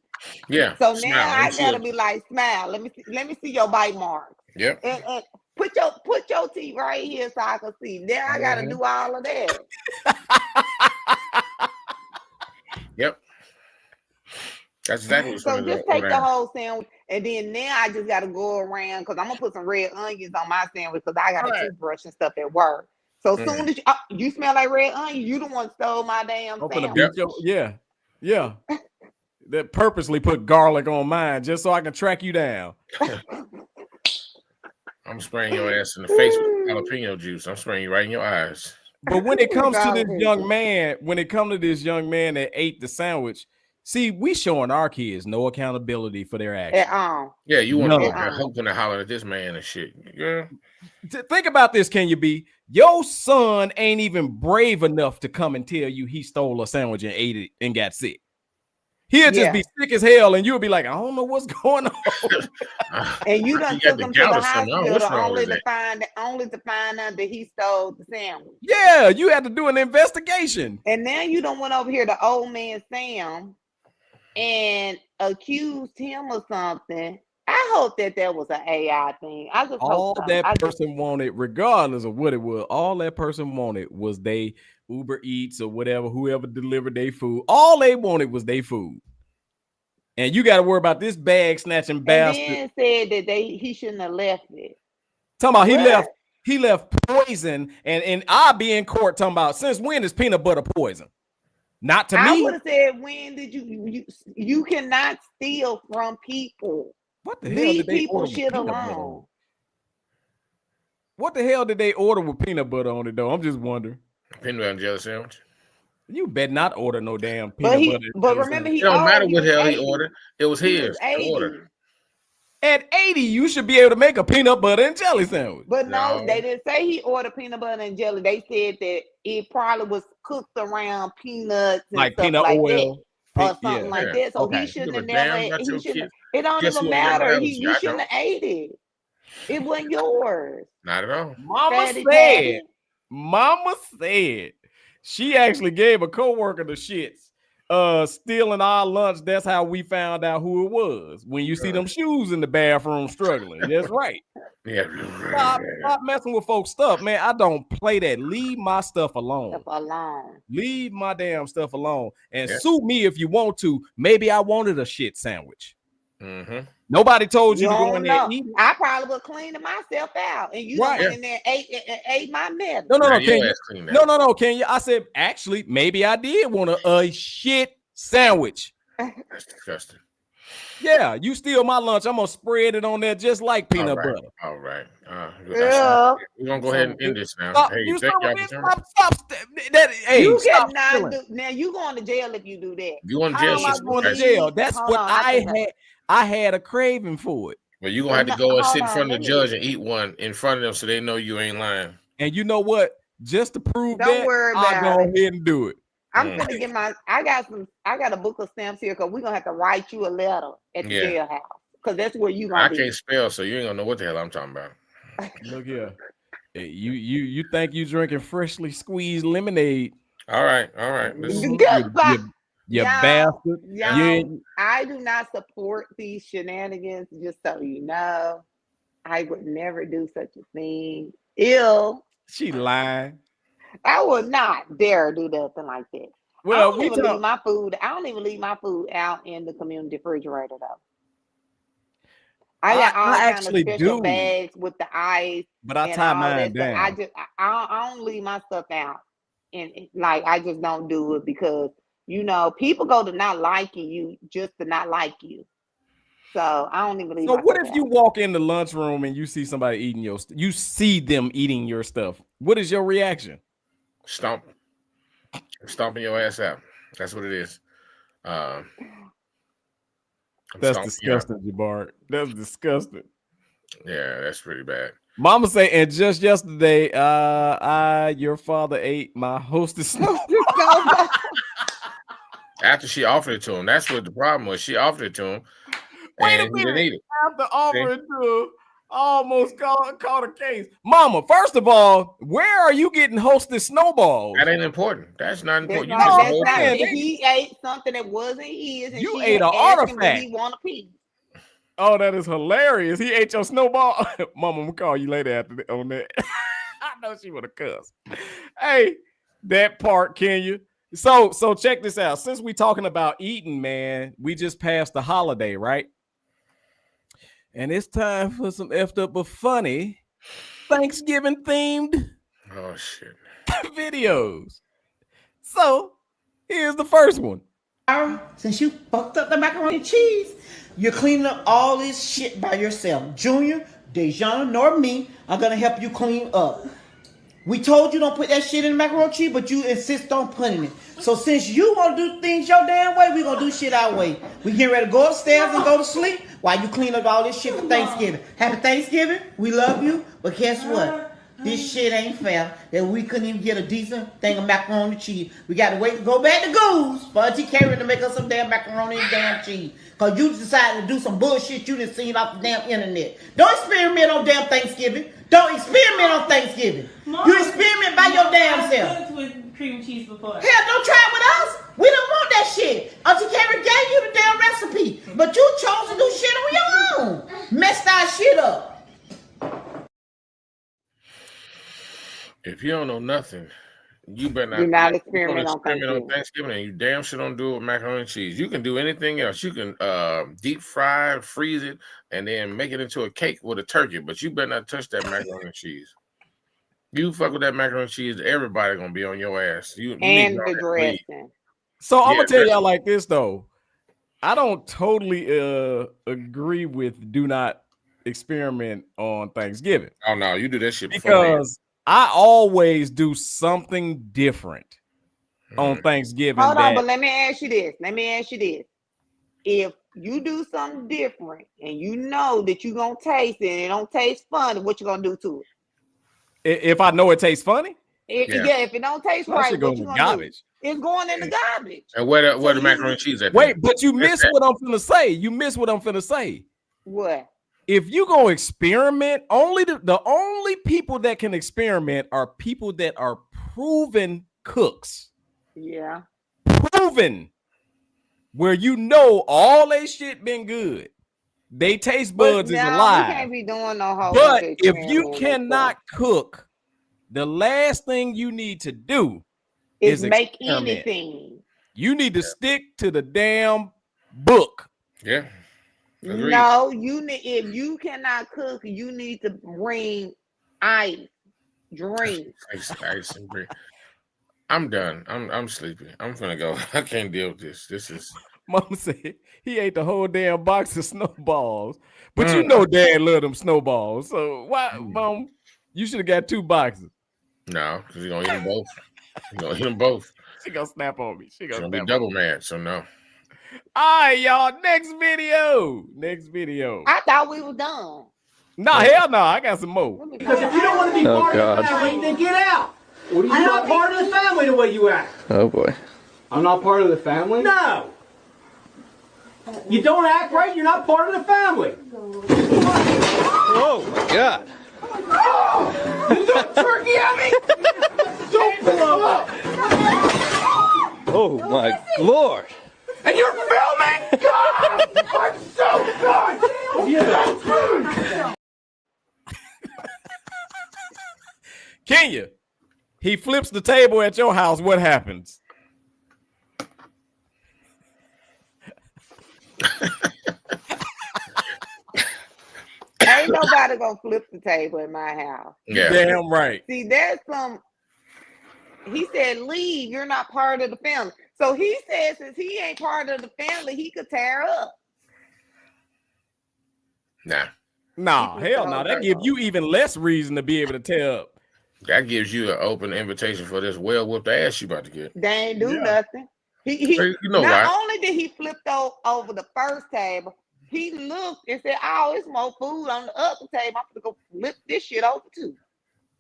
Yeah. So now I got to be like, smile. Let me see your bite marks. Yep. And put your teeth right here so I can see. Now I got to do all of that. Yep. That's exactly what's So just take the whole sandwich, and then now I just got to go around because I'm gonna put some red onions on my sandwich because I got a toothbrush and stuff at work. So soon as you smell like red onion, you the one stole my damn sandwich. Yeah. That purposely put garlic on mine just so I can track you down. I'm spraying your ass in the face with jalapeno juice. I'm spraying you right in your eyes. But when it comes to this young man, that ate the sandwich, see, we showing our kids no accountability for their actions. Yeah, you want to go hoping to holler at this man and shit. Yeah. Think about this, can you be? Your son ain't even brave enough to come and tell you he stole a sandwich and ate it and got sick. He'll just be sick as hell, and you'll be like, I don't know what's going on. And you done took him to the hospital only to find out that he stole the sandwich. Yeah, you had to do an investigation. And now you done went over here to old man Sam and accused him of something. I hope that was an AI thing. I just all hope that person wanted, regardless of what it was, all that person wanted was they Uber Eats or whatever, whoever delivered their food. All they wanted was their food. And you got to worry about this bag snatching bastard. And then said that he shouldn't have left it. Talking about he left poison, and I'll be in court talking about since when is peanut butter poison? Not to me. I would have said, when did you cannot steal from people. What the hell Leave did they people order shit with peanut butter alone. on? What the hell did they order with peanut butter on it though? I'm just wondering. Peanut butter and jelly sandwich. You better not order no damn peanut butter. But remember, it don't matter what hell he ordered. It was his order. At 80, you should be able to make a peanut butter and jelly sandwich. But no, they didn't say he ordered peanut butter and jelly. They said that it probably was cooked around peanuts and like stuff peanut like oil. that. Or something like that. So he shouldn't have never. It don't even matter. You shouldn't have ate it. It wasn't yours. Not at all. Mama said she actually gave a coworker the shits. Stealing our lunch. That's how we found out who it was. When you see them shoes in the bathroom struggling. That's right. Yeah. Stop messing with folks' stuff, man. I don't play that. Leave my stuff alone. Leave my damn stuff alone. And sue me if you want to. Maybe I wanted a shit sandwich. Mm-hmm. Nobody told you to go in there and eat. I probably was cleaning myself out, and you went in there and ate my medicine. No, Kenya. I said, actually, maybe I did want a shit sandwich. That's disgusting. Yeah, you steal my lunch, I'm gonna spread it on there just like peanut butter. All right. Yeah. We're gonna go ahead and end this now. Stop, hey, you stop you cannot do. Now you going to jail if you do that. You going to jail? I'm not going to jail. That's what I had a craving for it. Well, you're gonna have to go and sit in front of the judge and eat one in front of them so they know you ain't lying. And you know what? Just to prove Don't worry about I'll go ahead and do it. I'm gonna get I got a book of stamps here because we're gonna have to write you a letter at the jailhouse. Because that's where you gonna be. I can't spell, so you ain't gonna know what the hell I'm talking about. Look here. Hey, you think you drinking freshly squeezed lemonade. All right. You bastard. I do not support these shenanigans, just so you know. I would never do such a thing. She lying. I would not dare do nothing like that. Well, I don't even leave my food out in the community refrigerator though. I got all I kind of actually special do, bags with the ice but I and tie all mine that stuff. down. I don't leave my stuff out, and like I just don't do it because people go to not liking you just to not like you. So I don't even leave So my what stuff if you out. walk in the lunchroom and you see somebody eating you see them eating your stuff? What is your reaction? Stomping your ass out. That's what it is. That's disgusting, Jabbar. That's disgusting. Yeah, that's pretty bad. Mama say, and just yesterday, your father ate my hostess. After she offered it to him, that's what the problem was. She offered it to him, Wait a and he didn't minute. eat it. After offering to him, almost caught a case. Mama, first of all, where are you getting hostess snowballs? That ain't important. That's not important. He ate something that wasn't his, and You she ate an asked him, artifact. did he want a piece? Oh, that is hilarious. He ate your snowball. Mama, I'm gonna call you later on that. I know she would have cussed. Hey, that part, Kenya. So check this out. Since we talking about eating, man, we just passed the holiday, right? And it's time for some effed up but funny Thanksgiving themed videos. So here's the first one. Since you fucked up the macaroni and cheese, you're cleaning up all this shit by yourself. Junior, Dejan, nor me are gonna help you clean up. We told you don't put that shit in the macaroni and cheese, but you insist on putting it. So since you want to do things your damn way, we gonna do shit our way. We getting ready to go upstairs and go to sleep while you clean up all this shit for Thanksgiving. Happy Thanksgiving. We love you, but guess what? This shit ain't fair that we couldn't even get a decent thing of macaroni and cheese. We got to wait to go back to Goose for Auntie Carrie to make us some damn macaroni and damn cheese. Because you decided to do some bullshit you didn't see off the damn internet. Don't experiment on damn Thanksgiving. Don't experiment on Thanksgiving. Mom, you experiment by your damn self. With cream cheese before. Hell, don't try it with us. We don't want that shit. Auntie Carrie gave you the damn recipe. But you chose to do shit on your own. Messed our shit up. If you don't know nothing, you better not. Do not experiment on Thanksgiving, and you damn sure don't do it with macaroni and cheese. You can do anything else. You can deep fry, freeze it, and then make it into a cake with a turkey. But you better not touch that macaroni and cheese. You fuck with that macaroni and cheese, everybody gonna be on your ass. You and the dressing. So I'm gonna tell y'all like this though. I don't totally agree with do not experiment on Thanksgiving. Oh no, you do that shit because I always do something different on Thanksgiving. Hold on, but let me ask you this. If you do something different and you know that you're going to taste it and it don't taste funny, what you going to do to it? If I know it tastes funny? If it don't taste right, what you going to do? It's going in the garbage. And where the macaroni and cheese at? Wait, but you missed what I'm finna say. You missed what I'm finna say. What? If you go experiment, the only people that can experiment are people that are proven cooks. Yeah. Proven. Where you know all they shit been good. They taste buds is alive. We can't be doing no whole but if you cannot cook, the last thing you need to do is make experiment. anything. You need to stick to the damn book. Yeah. Agreed. No, if you cannot cook, you need to bring ice, drink. Ice and drink. I'm done. I'm sleepy. I'm gonna go. I can't deal with this. This is. Mama said he ate the whole damn box of snowballs, but you know Dad love them snowballs. So why, Mom? You should have got 2 boxes. No, because you're gonna eat them both. You're gonna eat them both. She gonna snap on me. She gonna be double mad. So no. All right, y'all. Next video. I thought we were done. Nah, hell no. I got some more. Because if you don't want to be part of the family, then get out. I'm not part of the family the way you act. Oh boy. I'm not part of the family? No. You don't act right, you're not part of the family. Oh my God. Oh, you threw a turkey at me? Don't blow up. Oh my Lord. And you're filming? God! I'm so sorry! Yeah. Kenya, he flips the table at your house. What happens? nobody gonna flip the table in my house. Yeah. Damn right. See, there's some. He said, "Leave. You're not part of the family." So he says, since he ain't part of the family, he could tear up. Nah, hell no. That gives you even less reason to be able to tear up. That gives you an open invitation for this well-whooped ass you about to get. They ain't do nothing. He you know not why? only did he flip over the first table, he looked and said, "Oh, it's more food on the other table. I'm gonna go flip this shit over too."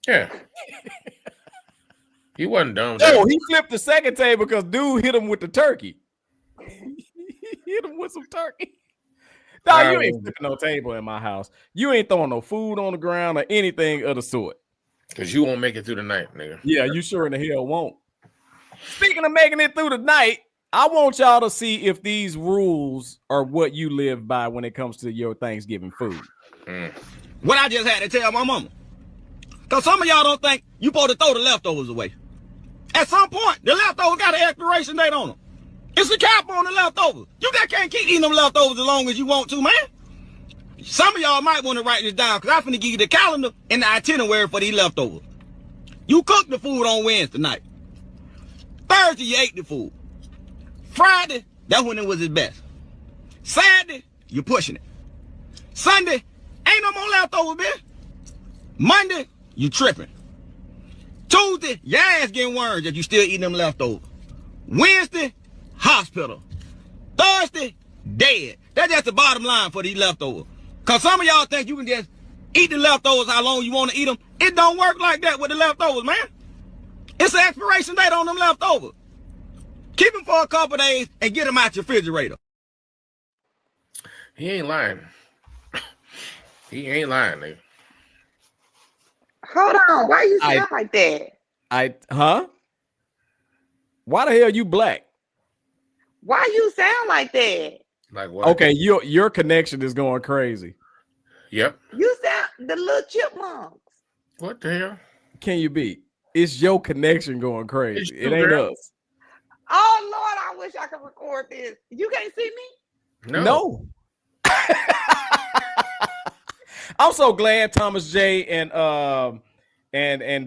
Yeah. He wasn't dumb. Oh, he flipped the second table because dude hit him with the turkey. He hit him with some turkey. No, you ain't flipping no table in my house. You ain't throwing no food on the ground or anything of the sort. Because you won't make it through the night, nigga. Yeah, you sure in the hell won't. Speaking of making it through the night, I want y'all to see if these rules are what you live by when it comes to your Thanksgiving food. What I just had to tell my mama. Because some of y'all don't think you supposed to throw the leftovers away. At some point, the leftovers got an expiration date on them. It's a cap on the leftovers. You just can't keep eating them leftovers as long as you want to, man. Some of y'all might want to write this down because I'm finna give you the calendar and the itinerary for these leftovers. You cooked the food on Wednesday night. Thursday, you ate the food. Friday, that's when it was its best. Saturday, you're pushing it. Sunday, ain't no more leftovers, bitch. Monday, you tripping. Tuesday, your ass getting worms if you still eating them leftovers. Wednesday, hospital. Thursday, dead. That's just the bottom line for these leftovers. Because some of y'all think you can just eat the leftovers how long you want to eat them. It don't work like that with the leftovers, man. It's an expiration date on them leftovers. Keep them for a couple days and get them out your refrigerator. He ain't lying. He ain't lying, nigga. Hold on. Why you sound like that? Why the hell you black? Why you sound like that? Like what? Okay, your connection is going crazy. Yep. You sound the little chipmunks. What the hell? Can you be? It's your connection going crazy. It ain't us. Oh Lord, I wish I could record this. You can't see me? No. I'm so glad Thomas J and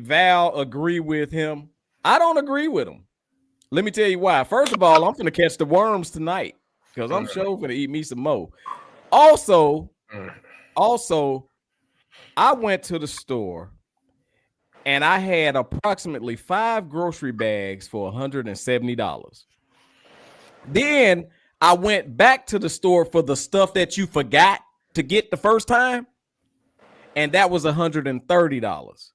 Val agree with him. I don't agree with him. Let me tell you why. First of all, I'm gonna catch the worms tonight because I'm sure gonna eat me some more. Also, I went to the store and I had approximately 5 grocery bags for $170. Then I went back to the store for the stuff that you forgot to get the first time, and that was $130.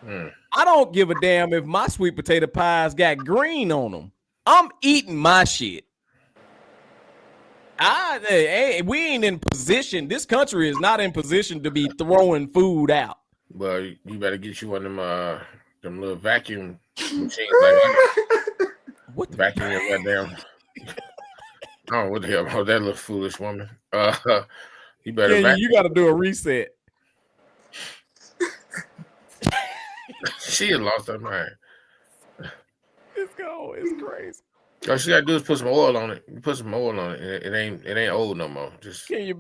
I don't give a damn if my sweet potato pies got green on them. I'm eating my shit. We ain't in position. This country is not in position to be throwing food out. Well, you better get you one of them little vacuum machines. Like what the vacuum your goddamn? Oh, what the hell? Oh, that little foolish woman. You better. You got to do a reset. She had lost her mind. It's crazy. All she gotta do is put some oil on it. You put some oil on it. It ain't old no more. Just can you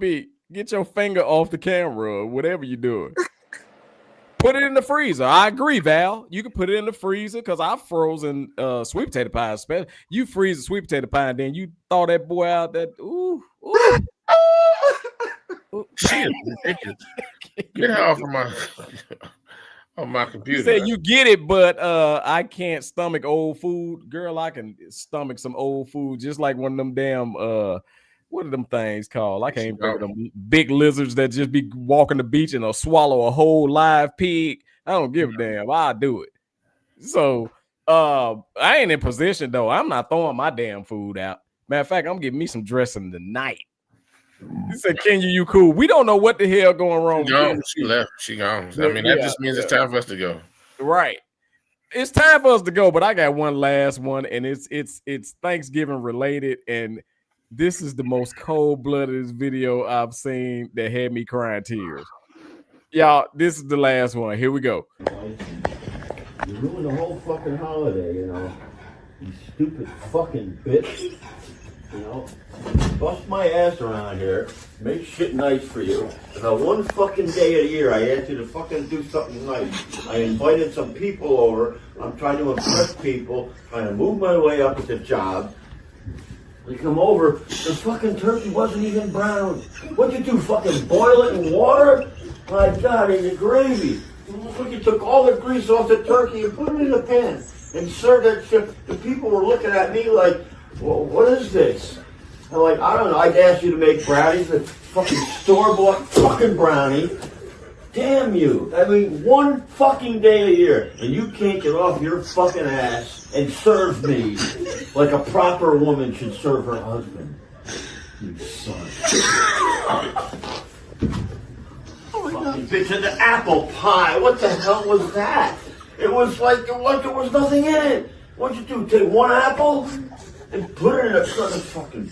get your finger off the camera or whatever you're doing. Put it in the freezer. I agree, Val. You can put it in the freezer because I've frozen sweet potato pie. Especially you freeze the sweet potato pie and then you thaw that boy out. That ooh. She is ridiculous. Get her off of my. On my computer. You said you get it, but I can't stomach old food. Girl, I can stomach some old food just like one of them damn what are them things called? I can't even think of them big lizards that just be walking the beach and they'll swallow a whole live pig. I don't give a damn. I'll do it. So I ain't in position though. I'm not throwing my damn food out. Matter of fact, I'm getting me some dressing tonight. He said, Kenya, you cool. We don't know what the hell going wrong. She left. She gone. I mean, that just means it's time for us to go. Right. It's time for us to go, but I got one last one, and it's Thanksgiving related, and this is the most cold-blooded video I've seen that had me crying tears. Y'all, this is the last one. Here we go. You ruined the whole fucking holiday, you know. You stupid fucking bitch. You know, bust my ass around here, make shit nice for you. About one fucking day a year, I ask you to fucking do something nice. I invited some people over. I'm trying to impress people, trying to move my way up at the job. We come over, the fucking turkey wasn't even brown. What'd you do, fucking boil it in water? My God, in the gravy. You took all the grease off the turkey and put it in the pan and served that shit. The people were looking at me like, well, what is this? I'm like, I don't know. I'd ask you to make brownies, a fucking store-bought fucking brownie. Damn you. I mean, one fucking day a year, and you can't get off your fucking ass and serve me like a proper woman should serve her husband. You son. Fucking bitch, and the apple pie. What the hell was that? It was like there was nothing in it. What'd you do? Take one apple and put it in a fucking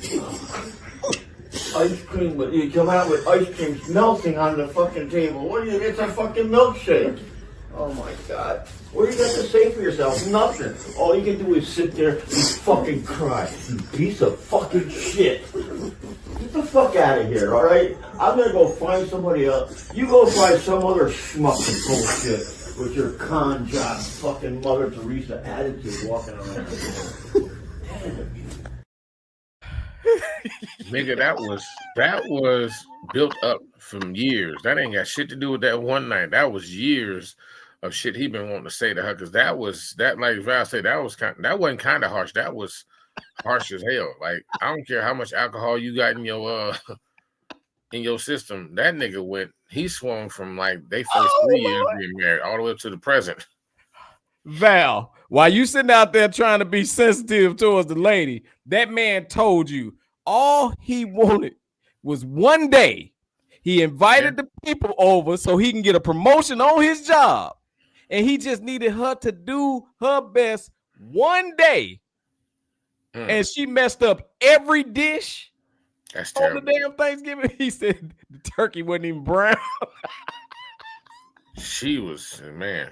ice cream. But you come out with ice cream melting on the fucking table. What do you? It's a fucking milkshake. Oh my God. What do you got to say for yourself? Nothing. All you can do is sit there and fucking cry. You piece of fucking shit. Get the fuck out of here, all right? I'm gonna go find somebody else. You go find some other schmuck and bullshit with your con job fucking Mother Teresa attitude walking around. Damn you. Nigga, that was built up from years. That ain't got shit to do with that one night. That was years of shit he been wanting to say to her. Cause that like Val said, that wasn't kind of harsh. That was harsh as hell. Like, I don't care how much alcohol you got in your system. That nigga he swung from like they first 3 years being married all the way up to the present. Val, while you sitting out there trying to be sensitive towards the lady, that man told you all he wanted was one day. He invited the people over so he can get a promotion on his job. And he just needed her to do her best one day. And she messed up every dish. That's terrible. On the damn Thanksgiving. He said the turkey wasn't even brown. She was, man.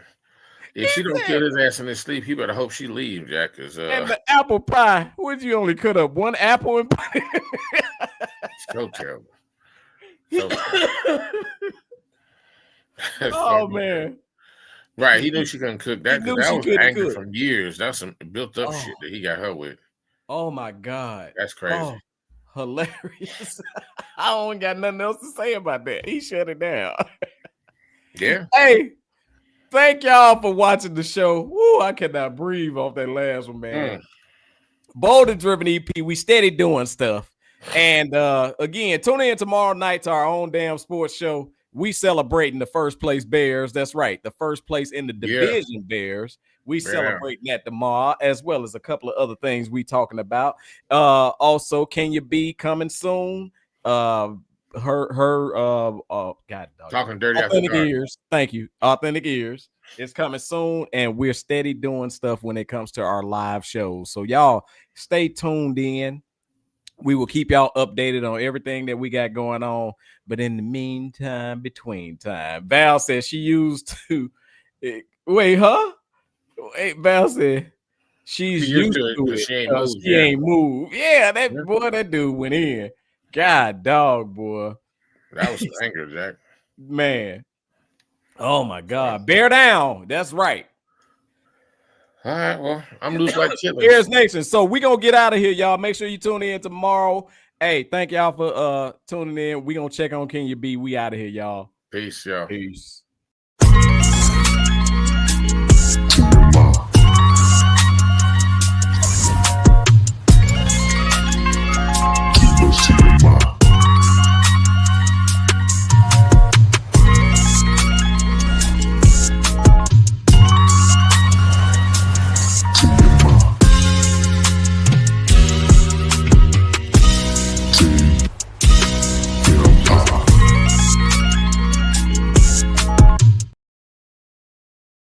If she don't kill his ass in his sleep, he better hope she leaves, Jack. And the apple pie, would you only cut up one apple and put it in? So terrible. So terrible. Oh, man. Right, he knew she couldn't cook that because that was anger from years. That's some built up shit that he got her with. Oh my God. That's crazy. Oh, hilarious. I don't got nothing else to say about that. He shut it down. Yeah. Hey, thank y'all for watching the show. Woo, I cannot breathe off that last one, man. Bold and Driven EP, we steady doing stuff. And again, tune in tomorrow night to our own damn sports show. We celebrating the first place Bears. That's right. The first place in the division Bears. We celebrating that tomorrow, as well as a couple of other things we talking about. Also, Can You Be coming soon? God, talking dirty Authentic Ears. Thank you. Authentic Ears is coming soon, and we're steady doing stuff when it comes to our live shows. So y'all stay tuned in. We will keep y'all updated on everything that we got going on. But in the meantime, between time, Val said she used to Val said she's used to it. She ain't moved. Yeah, that dude went in. God dog, boy. That was some anger, Jack. Man. Oh my God. Bear down. That's right. All right, well, I'm loose like chitlins. Here's Nation. So we're going to get out of here, y'all. Make sure you tune in tomorrow. Hey, thank y'all for tuning in. We're going to check on Can You Be. We out of here, y'all. Peace, y'all. Peace.